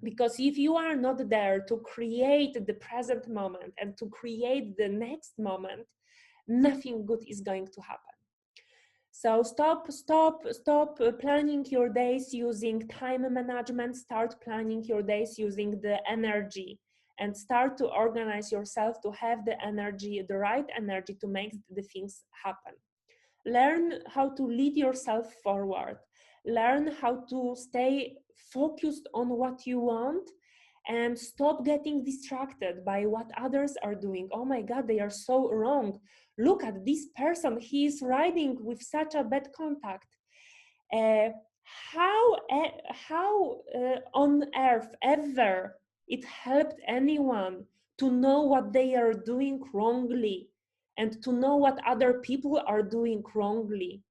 Because if you are not there to create the present moment and to create the next moment, nothing good is going to happen. So stop planning your days using time management. Start planning your days using the energy, and start to organize yourself to have the energy, the right energy to make the things happen. Learn how to lead yourself forward. Learn how to stay focused on what you want and stop getting distracted by what others are doing. Oh my God, they are so wrong. Look at this person, he is riding with such a bad contact. How on earth ever it helped anyone to know what they are doing wrongly and to know what other people are doing wrongly?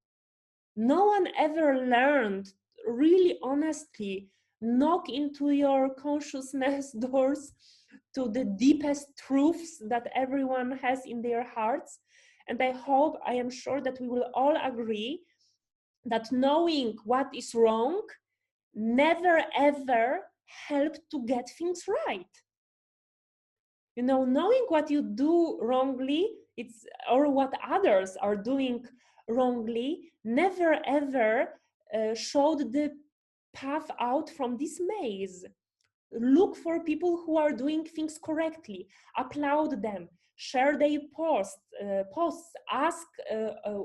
No one ever learned, really honestly, knock into your consciousness doors to the deepest truths that everyone has in their hearts. And I am sure that we will all agree that knowing what is wrong never ever helped to get things right. You know, knowing what you do wrongly, or what others are doing wrongly, never ever showed the path out from this maze. Look for people who are doing things correctly, applaud them, share their posts, ask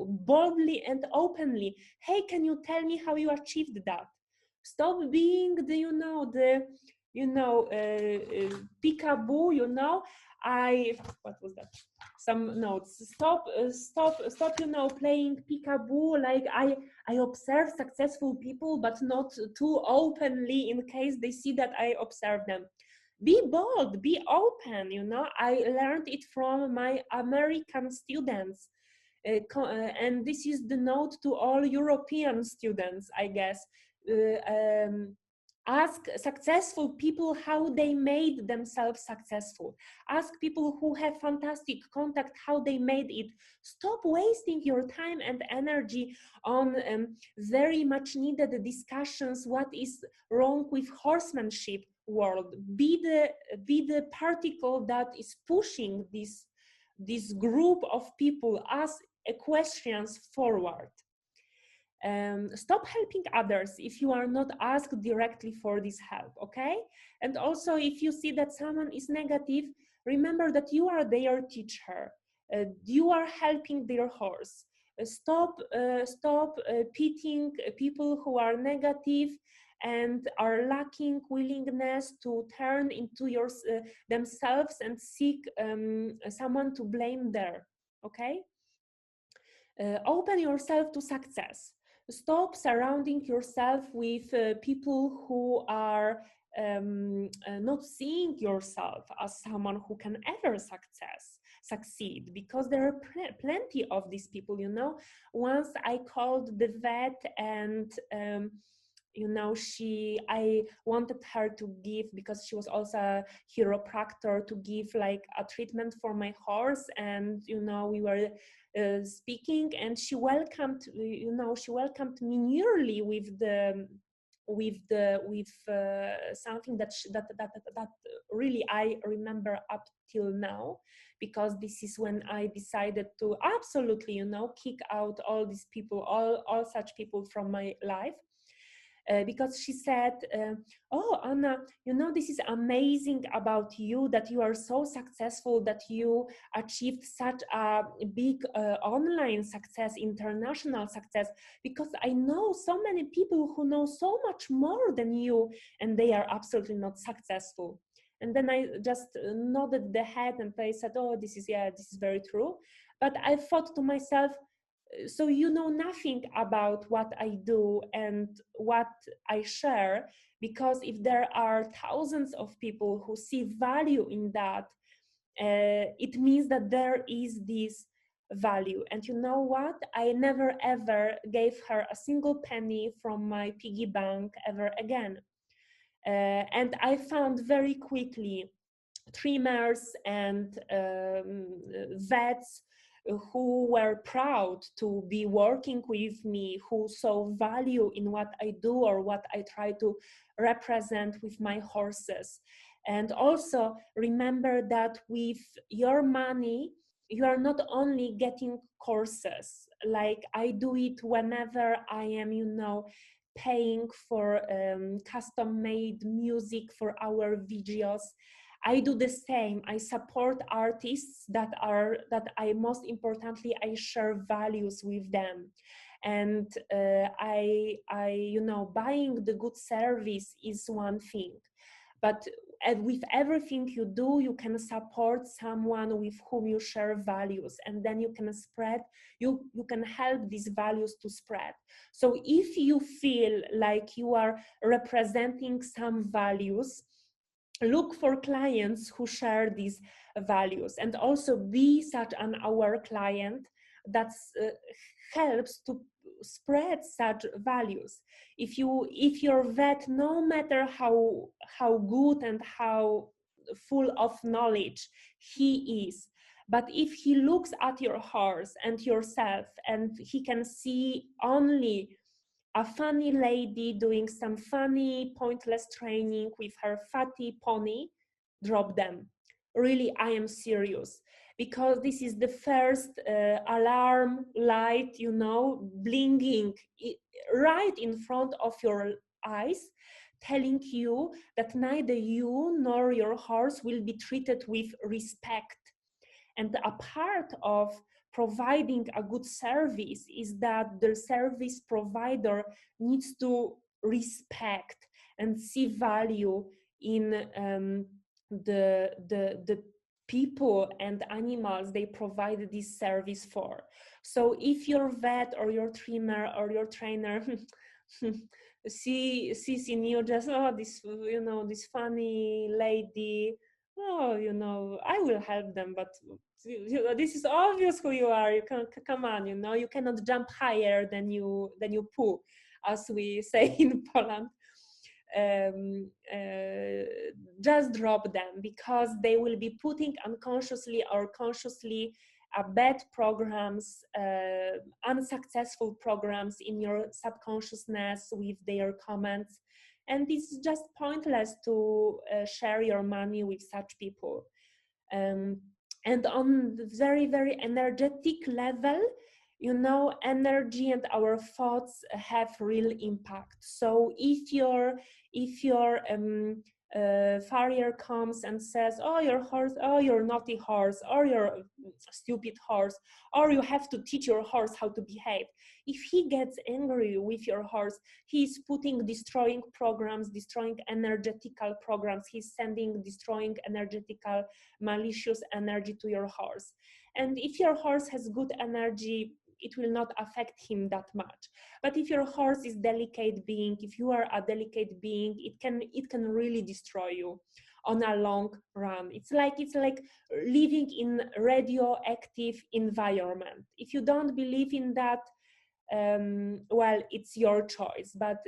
boldly and openly, hey, can you tell me how you achieved that? Stop being the peekaboo, you know. What was that? Some notes. Stop, you know, playing peekaboo. Like I observe successful people, but not too openly in case they see that I observe them. Be bold, be open, you know. I learned it from my American students. And this is the note to all European students, I guess. Ask successful people how they made themselves successful. Ask people who have fantastic contact how they made it. Stop wasting your time and energy on very much needed discussions. What is wrong with horsemanship world? Be the particle that is pushing this group of people as equestrians forward. Stop helping others if you are not asked directly for this help, okay? And also, if you see that someone is negative, remember that you are their teacher. You are helping their horse. Stop pitying people who are negative and are lacking willingness to turn into themselves and seek someone to blame there, okay? Open yourself to success. Stop surrounding yourself with people who are not seeing yourself as someone who can ever succeed, because there are plenty of these people, you know. Once I called the vet and you know, I wanted her to give, because she was also a chiropractor, to give like a treatment for my horse, and you know, we were speaking, and she welcomed me nearly with something that really I remember up till now, because this is when I decided to absolutely, you know, kick out all these people, all such people from my life. Because she said, oh, Anna, you know, this is amazing about you, that you are so successful, that you achieved such a big online success, international success, because I know so many people who know so much more than you, and they are absolutely not successful. And then I just nodded the head and I said, oh, this is very true. But I thought to myself, so you know nothing about what I do and what I share, because if there are thousands of people who see value in that, it means that there is this value. And you know what? I never ever gave her a single penny from my piggy bank ever again. And I found very quickly trimmers and vets who were proud to be working with me, who saw value in what I do or what I try to represent with my horses. And also remember that with your money, you are not only getting courses, like I do it whenever I am, you know, paying for custom made music for our videos. I do the same. I support artists that I most importantly, I share values with them. And I, you know, buying the good service is one thing, but with everything you do, you can support someone with whom you share values, and then you can spread, you can help these values to spread. So if you feel like you are representing some values, look for clients who share these values, and also be such an aware client that helps to spread such values. If your vet, no matter how good and how full of knowledge he is, but if he looks at your horse and yourself and he can see only a funny lady doing some funny, pointless training with her fatty pony, drop them. Really, I am serious. Because this is the first alarm light, you know, blinking right in front of your eyes, telling you that neither you nor your horse will be treated with respect. And a part of providing a good service is that the service provider needs to respect and see value in the people and animals they provide this service for. So if your vet or your trimmer or your trainer sees in you just, oh, this, you know, this funny lady, oh, you know, I will help them, but this is obvious who you are. You can, come on, you know, you cannot jump higher than you poo, as we say in Poland. just drop them, because they will be putting unconsciously or consciously bad programs, unsuccessful programs in your subconsciousness with their comments. And it's just pointless to share your money with such people. And on the very, very energetic level, you know, energy and our thoughts have real impact. So if your farrier comes and says, oh, your horse, oh, your naughty horse, or your stupid horse, or you have to teach your horse how to behave. If he gets angry with your horse, he's putting destroying programs, destroying energetical programs. He's sending destroying energetical, malicious energy to your horse. And if your horse has good energy, it will not affect him that much. But if your horse is delicate being, if you are a delicate being, it can really destroy you on a long run. It's like living in radioactive environment. If you don't believe in that, well, it's your choice. But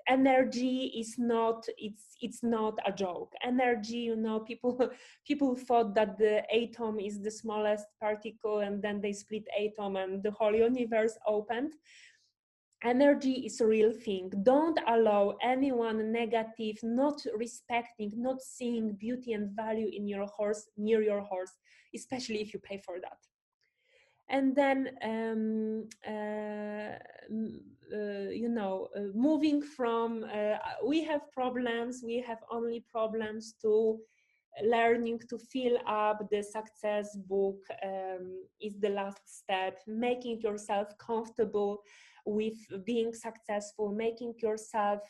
energy is not, it's not a joke. Energy, you know, people thought that the atom is the smallest particle, and then they split atom and the whole universe opened. Energy is a real thing. Don't allow anyone negative, not respecting, not seeing beauty and value in your horse, near your horse, especially if you pay for that. And then, you know, moving from, we have problems, we have only problems, to learning to fill up the success book is the last step. Making yourself comfortable with being successful, making yourself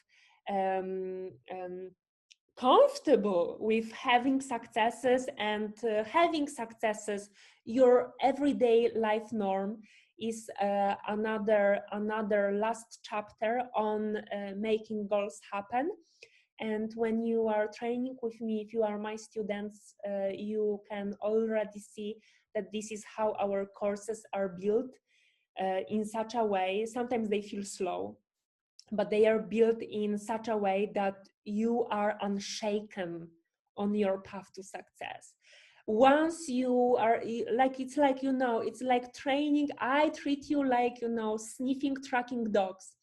comfortable with having successes, and having successes your everyday life norm is another last chapter on making goals happen. And when you are training with me, if you are my students, you can already see that this is how our courses are built, in such a way. Sometimes they feel slow, but they are built in such a way that you are unshaken on your path to success. Once you are, like, it's like, you know, it's like training. I treat you like, you know, sniffing, tracking dogs.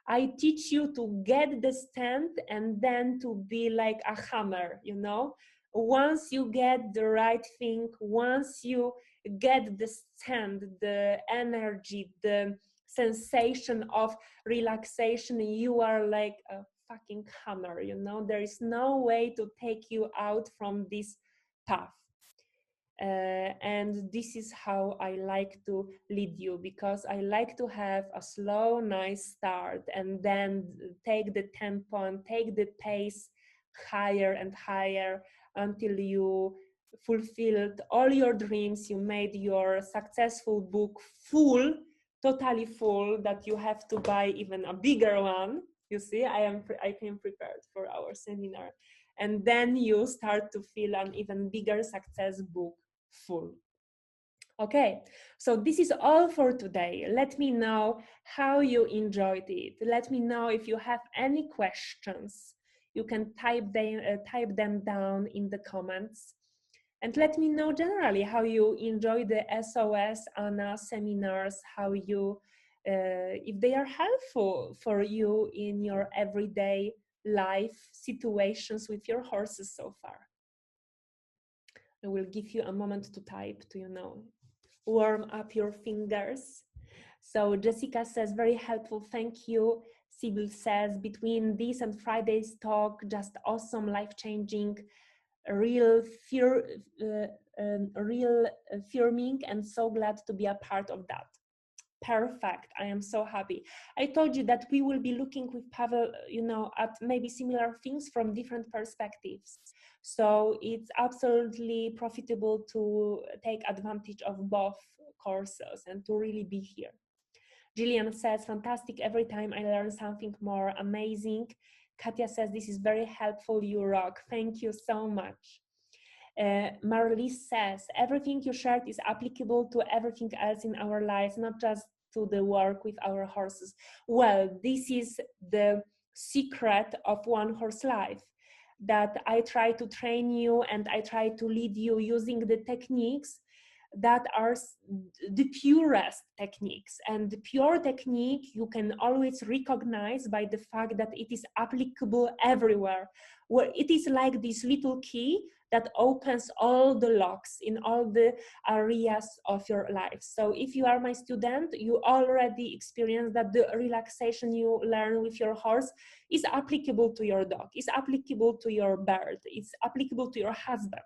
I teach you to get the stand and then to be like a hammer, you know. Once you get the right thing, once you get the stand, the energy, the sensation of relaxation, you are like a fucking hammer, you know. There is no way to take you out from this path. And this is how I like to lead you, because I like to have a slow, nice start, and then take the tempo and take the pace higher and higher until you fulfilled all your dreams. You made your successful book full, totally full, that you have to buy even a bigger one. You see, I came prepared for our seminar. And then you start to feel an even bigger success book full. Okay, so this is all for today. Let me know how you enjoyed it. Let me know if you have any questions. You can type them down in the comments. And let me know generally how you enjoy the SOS ANA seminars, how you, if they are helpful for you in your everyday life situations with your horses so far. I will give you a moment to type, to, you know, warm up your fingers. So Jessica says, very helpful, thank you. Sibyl says, between this and Friday's talk, just awesome, life-changing, real affirming, and so glad to be a part of that. Perfect. I am so happy. I told you that we will be looking with Pavel, you know, at maybe similar things from different perspectives. So it's absolutely profitable to take advantage of both courses and to really be here. Jillian says, fantastic. Every time I learn something more. Amazing. Katia says, this is very helpful. You rock. Thank you so much. Marlies says, everything you shared is applicable to everything else in our lives, not just to the work with our horses. Well, this is the secret of One Horse Life, that I try to train you and I try to lead you using the techniques that are the purest techniques. And the pure technique you can always recognize by the fact that it is applicable everywhere, where it is like this little key that opens all the locks in all the areas of your life. So if you are my student, you already experience that the relaxation you learn with your horse is applicable to your dog, is applicable to your bird, it's applicable to your husband.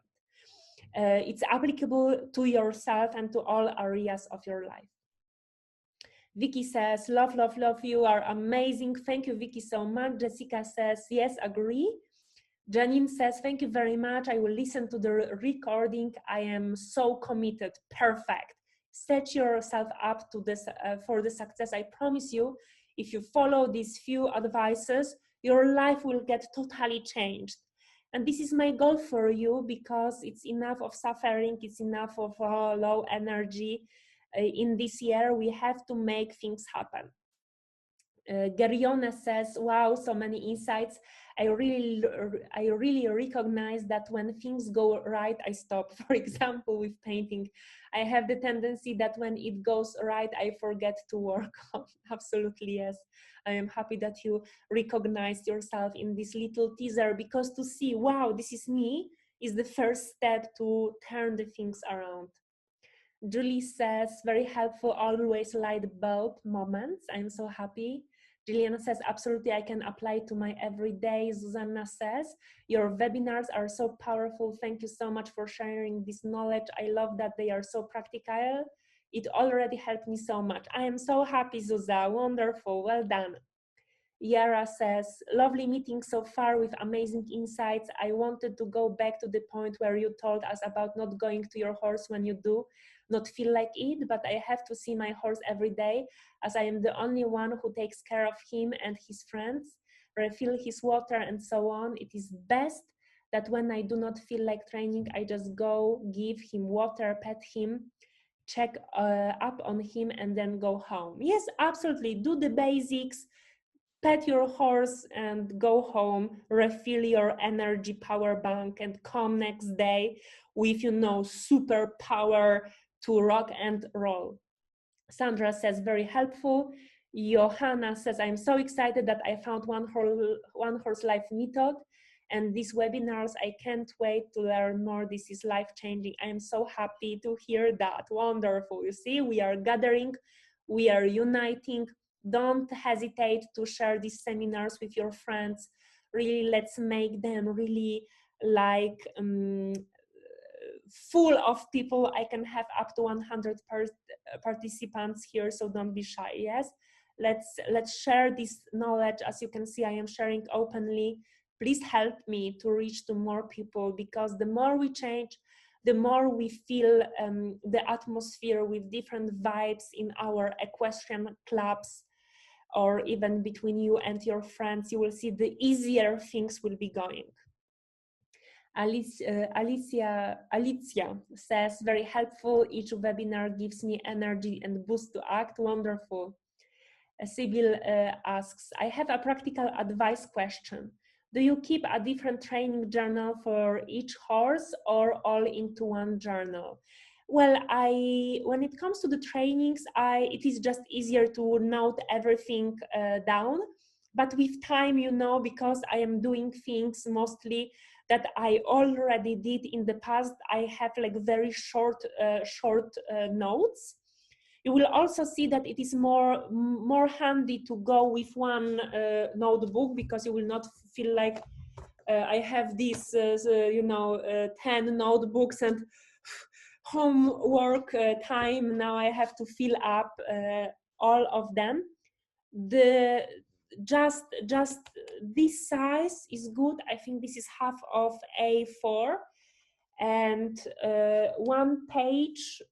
It's applicable to yourself and to all areas of your life. Vicky says, love, love, love, you are amazing. Thank you, Vicky, so much. Jessica says, yes, agree. Janine says, thank you very much. I will listen to the recording. I am so committed. Perfect. Set yourself up to this for the success. I promise you, if you follow these few advices, your life will get totally changed. And this is my goal for you, because it's enough of suffering, it's enough of low energy. In this year, we have to make things happen. Gerione says, wow, so many insights. I really recognize that when things go right, I stop. For example, with painting, I have the tendency that when it goes right, I forget to work on. Absolutely, yes. I am happy that you recognized yourself in this little teaser, because to see, wow, this is me, is the first step to turn the things around. Julie says, very helpful, always light bulb moments. I'm so happy. Juliana says, absolutely, I can apply to my everyday. Susanna says, your webinars are so powerful. Thank you so much for sharing this knowledge. I love that they are so practical. It already helped me so much. I am so happy, Zuza. Wonderful. Well done. Yara says, lovely meeting so far with amazing insights. I wanted to go back to the point where you told us about not going to your horse when you do not feel like it, but I have to see my horse every day, as I am the only one who takes care of him and his friends, refill his water and so on. It is best that when I do not feel like training, I just go give him water, pet him, check up on him, and then go home. Yes, absolutely, do the basics, pet your horse and go home, refill your energy power bank, and come next day with, you know, super power to rock and roll. Sandra says, very helpful. Johanna says, I'm so excited that I found One Horse Life method and these webinars. I can't wait to learn more. This is life-changing. I am so happy to hear that. Wonderful. You see, we are gathering, we are uniting. Don't hesitate to share these seminars with your friends. Really, let's make them really like full of people. I can have up to 100 participants here, so don't be shy. Yes, let's share this knowledge. As you can see, I am sharing openly. Please help me to reach to more people, because the more we change, the more we feel the atmosphere with different vibes in our equestrian clubs, or even between you and your friends. You will see the easier things will be going. Alicia says, very helpful. Each webinar gives me energy and boost to act. Wonderful. Sibyl asks, I have a practical advice question. Do you keep a different training journal for each horse, or all into one journal? Well, when it comes to the trainings, it is just easier to note everything down. But with time, you know, because I am doing things mostly that I already did in the past, I have like very short notes. You will also see that it is more handy to go with one notebook, because you will not feel like I have these, 10 notebooks and homework time. Now I have to fill up all of them. Just this size is good. I think this is half of A4, and 1 page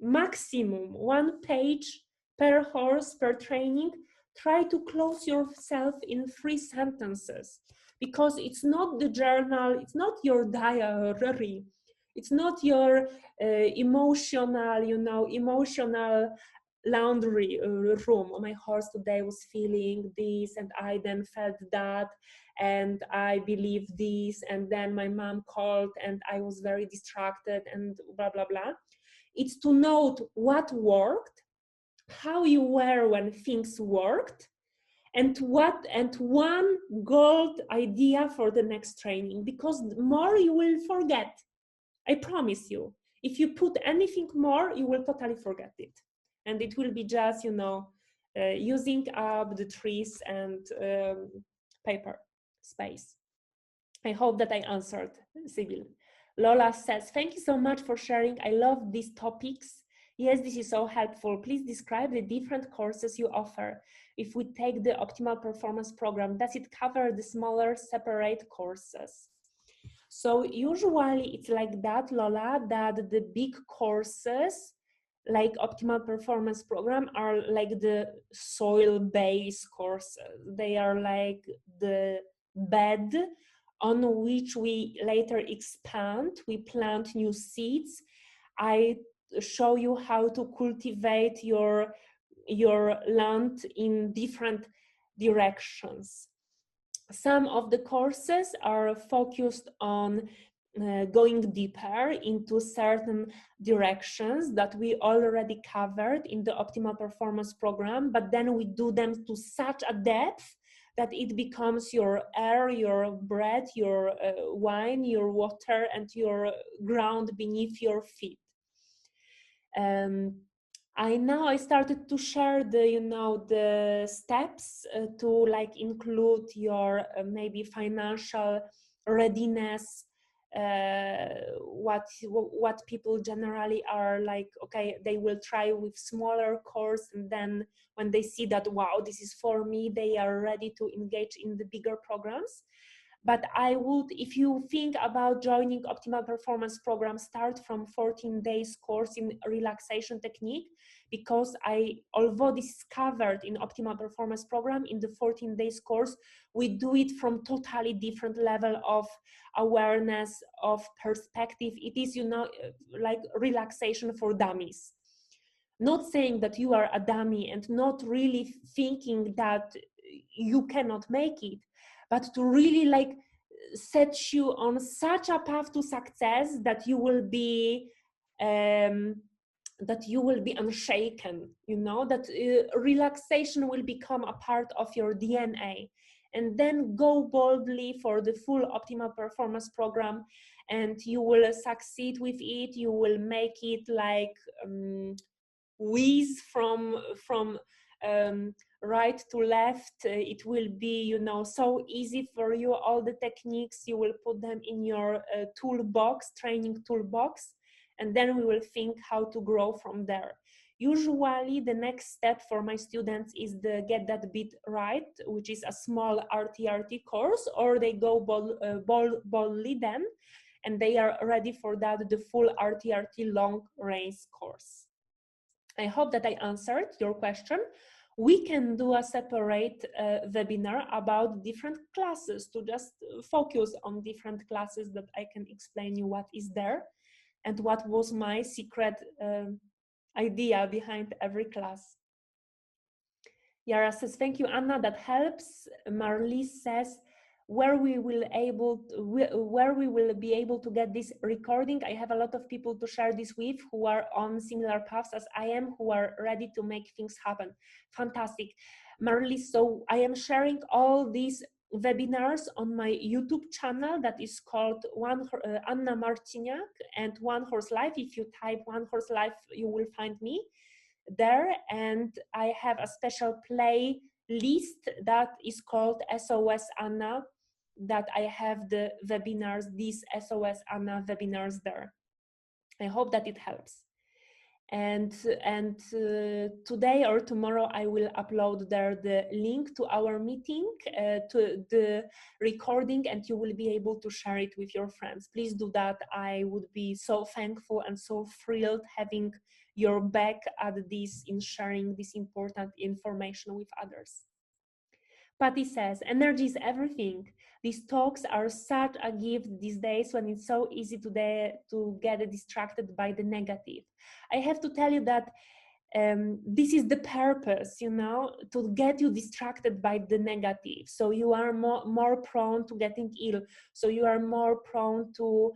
maximum, 1 page per horse per training. Try to close yourself in 3 sentences, because it's not the journal, it's not your diary, it's not your emotional laundry room. My horse today was feeling this, and I then felt that, and I believed this, and then my mom called and I was very distracted and blah, blah, blah. It's to note what worked, how you were when things worked, and one gold idea for the next training, because more you will forget. I promise you. If you put anything more, you will totally forget it. And it will be just, using up the trees and paper space. I hope that I answered, Sibyl. Lola says, thank you so much for sharing. I love these topics. Yes, this is so helpful. Please describe the different courses you offer. If we take the optimal performance program, does it cover the smaller separate courses? So usually it's like that, Lola, that the big courses like optimal performance program are like the soil-based courses. They are like the bed on which we later expand. We plant new seeds. I show you how to cultivate your land in different directions. Some of the courses are focused on going deeper into certain directions that we already covered in the optimal performance program, but then we do them to such a depth that it becomes your air, your bread, your wine, your water, and your ground beneath your feet. I started to share the steps to like include your maybe financial readiness, what people generally are like, okay, they will try with smaller course, and then when they see that, wow, this is for me, they are ready to engage in the bigger programs. But I would, if you think about joining optimal performance program, start from 14 days course in relaxation technique, because although this is covered in optimal performance program, in the 14 days course, we do it from totally different level of awareness, of perspective. It is, like relaxation for dummies. Not saying that you are a dummy and not really thinking that you cannot make it, but to really like set you on such a path to success that you will be unshaken, that relaxation will become a part of your DNA. And then go boldly for the full optimal performance program, and you will succeed with it. You will make it like whiz from right to left. It will be, so easy for you. All the techniques, you will put them in your training toolbox, and then we will think how to grow from there. Usually the next step for my students is the Get That Beat Right, which is a small RTRT course, or they go boldly then, and they are ready for that, the full RTRT long race course. I hope that I answered your question. We can do a separate webinar about different classes, to just focus on different classes, that I can explain you what is there and what was my secret idea behind every class. Yara says, thank you, Anna, that helps. Marlies says, where we will be able to get this recording. I have a lot of people to share this with who are on similar paths as I am, who are ready to make things happen. Fantastic. Marlies, so I am sharing all these webinars on my YouTube channel that is called Anna Marciniak and OneHorseLife. If you type OneHorseLife, you will find me there, and I have a special playlist that is called SOS Anna, that I have the webinars, these SOS Anna webinars there. I hope that it helps. And today or tomorrow I will upload there the link to our meeting, to the recording, and you will be able to share it with your friends. Please do that. I would be so thankful and so thrilled having your back at this, in sharing this important information with others. Patty says, energy is everything. These talks are such a gift these days, when it's so easy to get distracted by the negative. I have to tell you that this is the purpose, you know, to get you distracted by the negative. So you are more prone to getting ill. So you are more prone to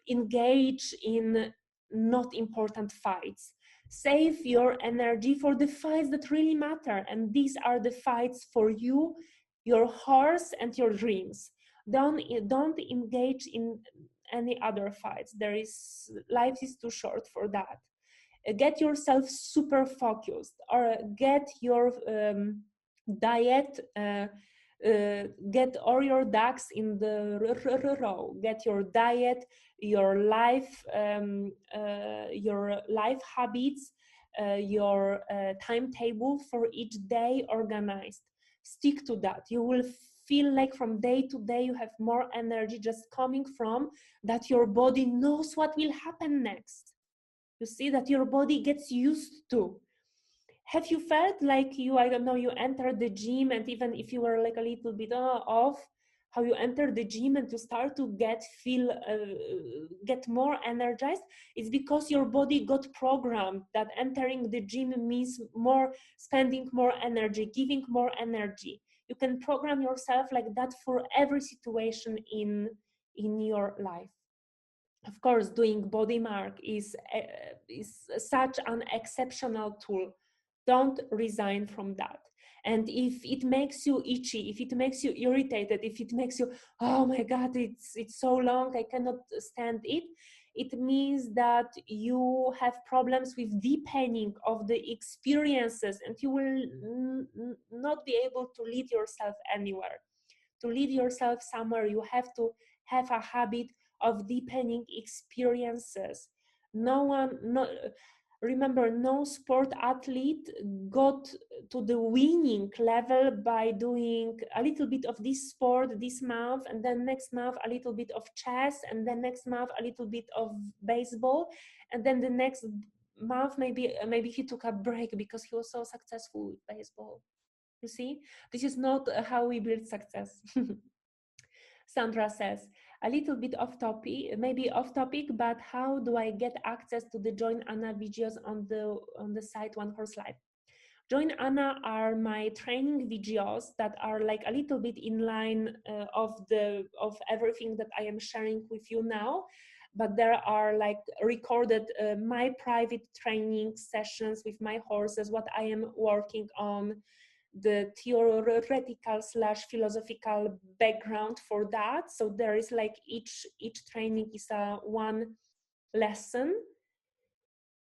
engage in not important fights. Save your energy for the fights that really matter, and these are the fights for you, your horse, and your dreams. Don't engage in any other fights. Life is too short for that. Get yourself super focused, or get your diet, get all your ducks in the row. Get your diet, your life habits, your timetable for each day organized. Stick to that. You will feel like from day to day you have more energy, just coming from that your body knows what will happen next. You see that your body gets used to. Have you felt like I don't know, you entered the gym, and even if you were like a little bit off, how you enter the gym and you start to get more energized? It's because your body got programmed that entering the gym means spending more energy, giving more energy. You can program yourself like that for every situation in your life. Of course, doing body mark is such an exceptional tool. Don't resign from that. And if it makes you itchy, if it makes you irritated, if it makes you, oh my God, it's so long, I cannot stand it, it means that you have problems with deepening of the experiences, and you will not be able to lead yourself anywhere. To lead yourself somewhere, you have to have a habit of deepening experiences. Remember, no sport athlete got to the winning level by doing a little bit of this sport this month, and then next month a little bit of chess, and then next month a little bit of baseball, and then the next month maybe he took a break because he was so successful with baseball. You see, this is not how we build success. Sandra says, a little bit off topic, maybe off topic, but how do I get access to the Join Anna videos on the site OneHorseLife? Join Anna are my training videos that are like a little bit in line of everything that I am sharing with you now. But there are like recorded my private training sessions with my horses, what I am working on, the theoretical / philosophical background for that. So there is like each training is one lesson.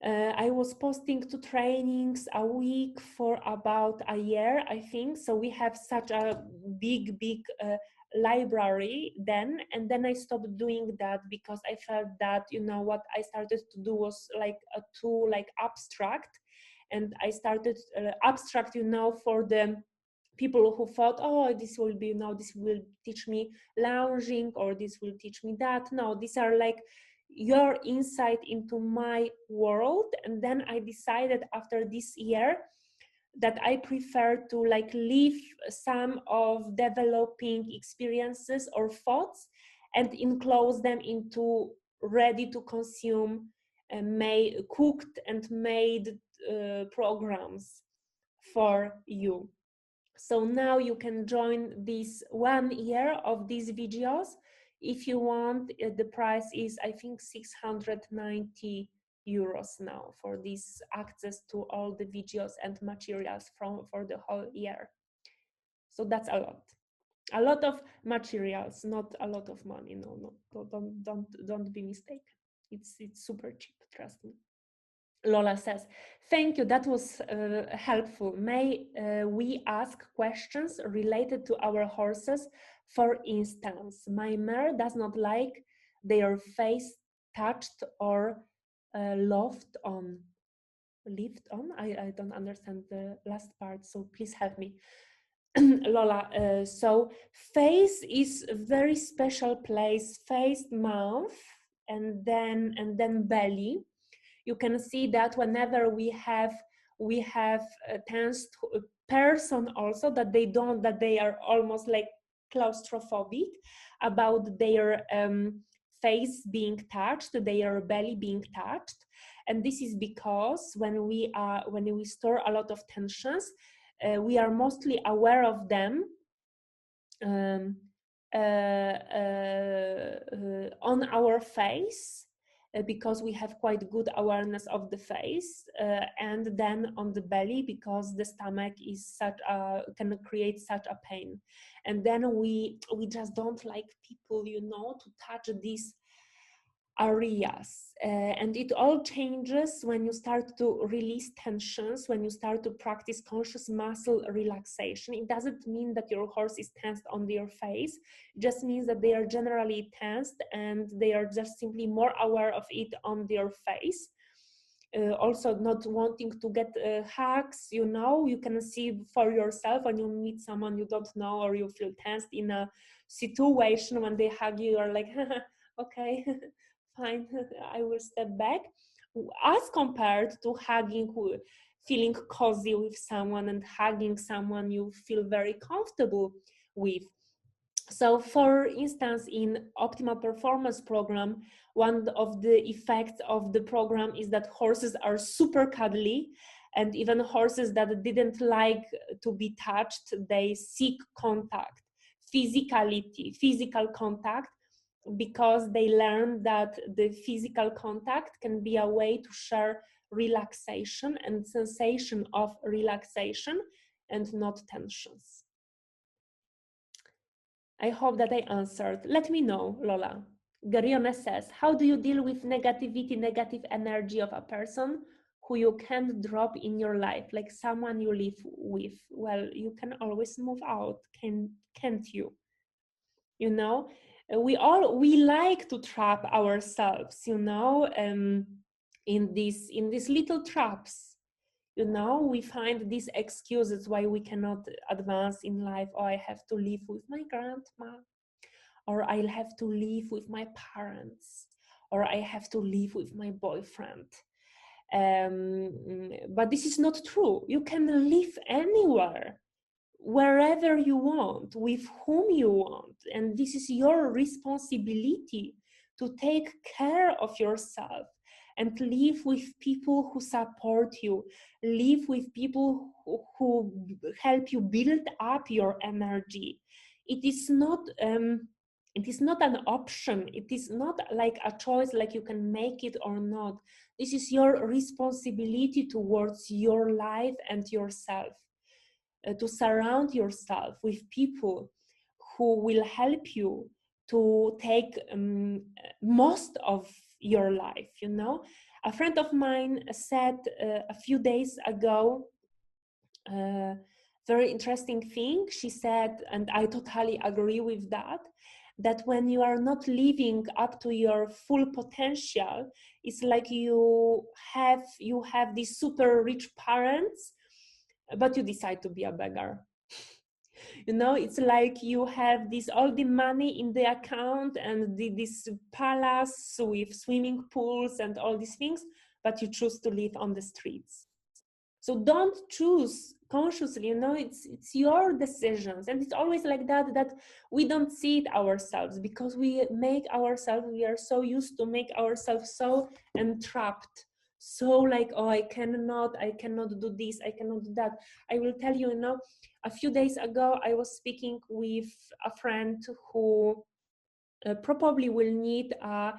I was posting 2 trainings a week for about a year, I think. So we have such a big library then, and then I stopped doing that because I felt that, you know, what I started to do was like too like abstract. And I started abstract, you know, for the people who thought, oh, this will be, no, this will teach me lounging, or this will teach me that. No, these are like your insight into my world. And then I decided after this year that I prefer to like leave some of developing experiences or thoughts and enclose them into ready to consume cooked and made programs for you. So now you can join this 1 year of these videos. If you want, the price is, I think, 690 euros now for this access to all the videos and materials for the whole year. So that's a lot of materials, not a lot of money. No, don't be mistaken. It's super cheap, trust me. Lola says, thank you, that was helpful. May we ask questions related to our horses? For instance, my mare does not like their face touched or loved on. Lived on? I don't understand the last part, so please help me. Lola, so face is a very special place, face, mouth, and then belly. You can see that whenever we have a tense person also, that they are almost like claustrophobic about their face being touched, their belly being touched. And this is because when we store a lot of tensions, we are mostly aware of them um, on our face, because we have quite good awareness of the face, and then on the belly, because the stomach is can create such a pain. And then we just don't like people, you know, to touch these areas, and it all changes when you start to release tensions, when you start to practice conscious muscle relaxation. It doesn't mean that your horse is tensed on their face, it just means that they are generally tensed and they are just simply more aware of it on their face. Also not wanting to get hugs, you know, you can see for yourself when you meet someone you don't know or you feel tensed in a situation, when they hug you, you're like okay, fine, I will step back, as compared to hugging, feeling cozy with someone and hugging someone you feel very comfortable with. So for instance, in optimal performance program, one of the effects of the program is that horses are super cuddly, and even horses that didn't like to be touched, they seek contact, physical contact, because they learn that the physical contact can be a way to share relaxation and sensation of relaxation and not tensions. I hope that I answered. Let me know, Lola. Garione says, how do you deal with negativity, negative energy of a person who you can't drop in your life, like someone you live with? Well, you can always move out, can't you? You know, we like to trap ourselves, you know, in these little traps. You know, we find these excuses why we cannot advance in life. Oh, I have to live with my grandma, or I'll have to live with my parents, or I have to live with my boyfriend. But this is not true. You can live anywhere, wherever you want, with whom you want, and this is your responsibility to take care of yourself and live with people who support you, live with people who help you build up your energy. It is not an option. It is not like a choice, like you can make it or not. This is your responsibility towards your life and yourself. To surround yourself with people who will help you to take most of your life, you know. A friend of mine said a few days ago very interesting thing. She said, and I totally agree with that, that when you are not living up to your full potential, it's like you have these super rich parents, but you decide to be a beggar. You know, it's like you have all the money in the account and this palace with swimming pools and all these things, but you choose to live on the streets. So don't choose consciously, you know, it's your decisions. And it's always like that we don't see it ourselves, because we are so used to make ourselves so entrapped, so like, oh, I cannot do this, I cannot do that. I will tell you, you know, a few days ago I was speaking with a friend who probably will need a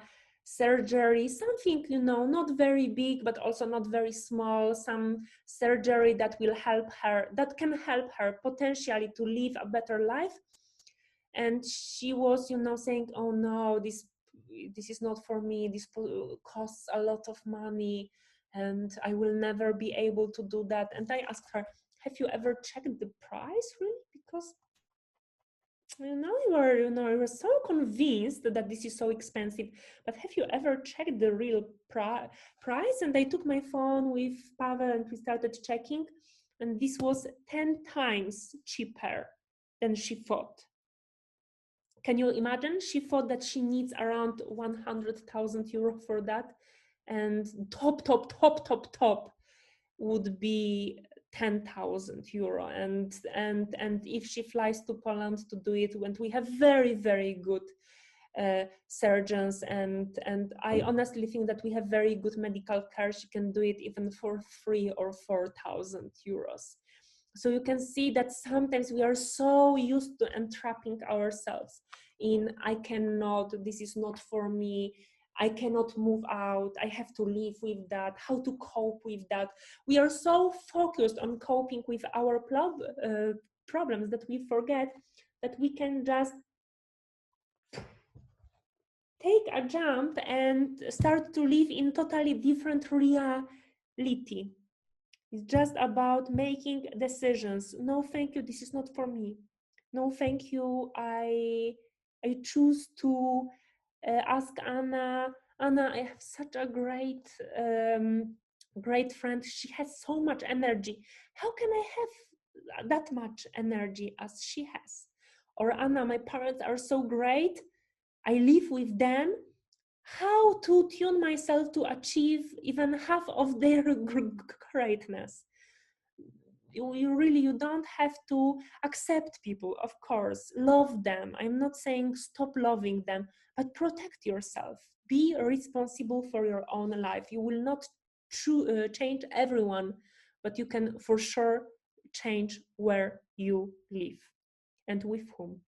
surgery, something, you know, not very big but also not very small, some surgery that will help her, that can help her potentially to live a better life. And she was, you know, saying, oh no, this is not for me, this costs a lot of money and I will never be able to do that. And I asked her, have you ever checked the price, really? Because you know, you were so convinced that this is so expensive, but have you ever checked the real price? And I took my phone with Pavel and we started checking, and this was 10 times cheaper than she thought. Can you imagine? She thought that she needs around 100,000 euro for that, and top would be 10,000 euro. And if she flies to Poland to do it, and we have very, very good surgeons, and I honestly think that we have very good medical care. She can do it even for 3,000 or 4,000 euros. So you can see that sometimes we are so used to entrapping ourselves in, I cannot, this is not for me, I cannot move out, I have to live with that, how to cope with that. We are so focused on coping with our problems that we forget that we can just take a jump and start to live in totally different reality. It's just about making decisions. No, thank you, this is not for me. No, thank you, I choose to ask Anna. Anna, I have such a great friend. She has so much energy. How can I have that much energy as she has? Or Anna, my parents are so great. I live with them. How to tune myself to achieve even half of their greatness? You don't have to accept people, of course, love them. I'm not saying stop loving them, but protect yourself. Be responsible for your own life. You will not change everyone, but you can for sure change where you live and with whom.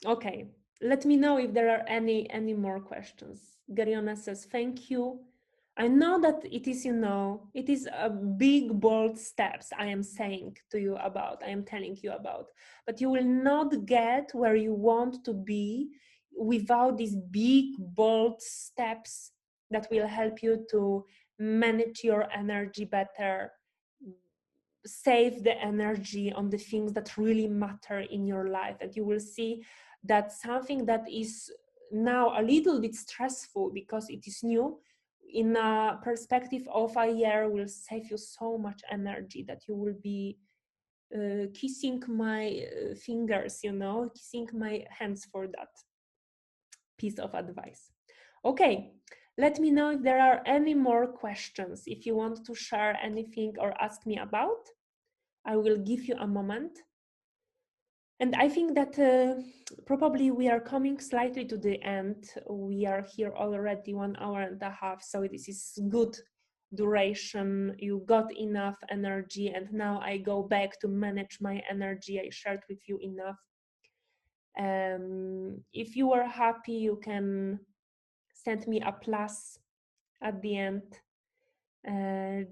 Okay, let me know if there are any more questions. Gariona says, thank you. I know that it is, it is a big, bold steps I am saying to you about, I am telling you about, but you will not get where you want to be without these big, bold steps that will help you to manage your energy better, save the energy on the things that really matter in your life. And you will see that something that is now a little bit stressful because it is new, in a perspective of a year, will save you so much energy that you will be kissing my fingers, kissing my hands for that piece of advice. Okay, let me know if there are any more questions. If you want to share anything or ask me about, I will give you a moment. And I think that probably we are coming slightly to the end. We are here already 1 hour and a half, so this is good duration. You got enough energy, and now I go back to manage my energy. I shared with you enough. If you are happy, you can send me a plus at the end.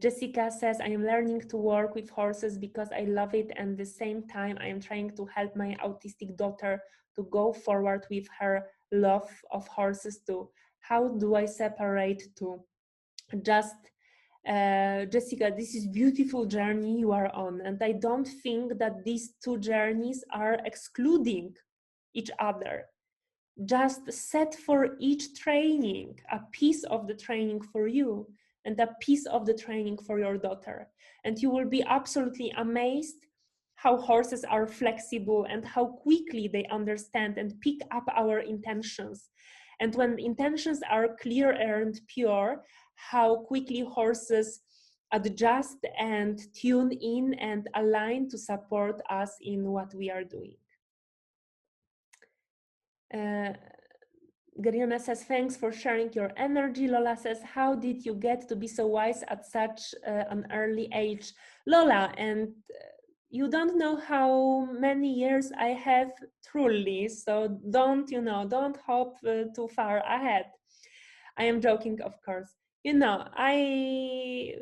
Jessica says, I am learning to work with horses because I love it, and at the same time I am trying to help my autistic daughter to go forward with her love of horses too. How do I separate two? Just Jessica, this is beautiful journey you are on, and I don't think that these two journeys are excluding each other. Just set for each training a piece of the training for you and a piece of the training for your daughter. And you will be absolutely amazed how horses are flexible and how quickly they understand and pick up our intentions. And when intentions are clear and pure, how quickly horses adjust and tune in and align to support us in what we are doing. Gariona says, thanks for sharing your energy. Lola says, how did you get to be so wise at such an early age? Lola, and you don't know how many years I have truly, so don't hop too far ahead. I am joking, of course. I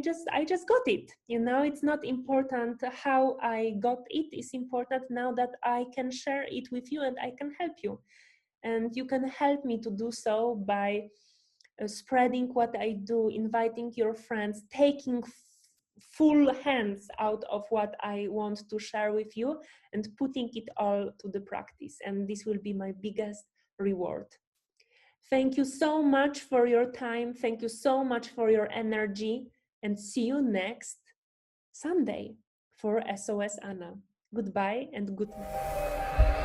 just got it. It's not important how I got it. It's important now that I can share it with you and I can help you. And you can help me to do so by spreading what I do, inviting your friends, taking full hands out of what I want to share with you and putting it all to the practice. And this will be my biggest reward. Thank you so much for your time. Thank you so much for your energy, and see you next Sunday for SOS Anna. Goodbye and good night.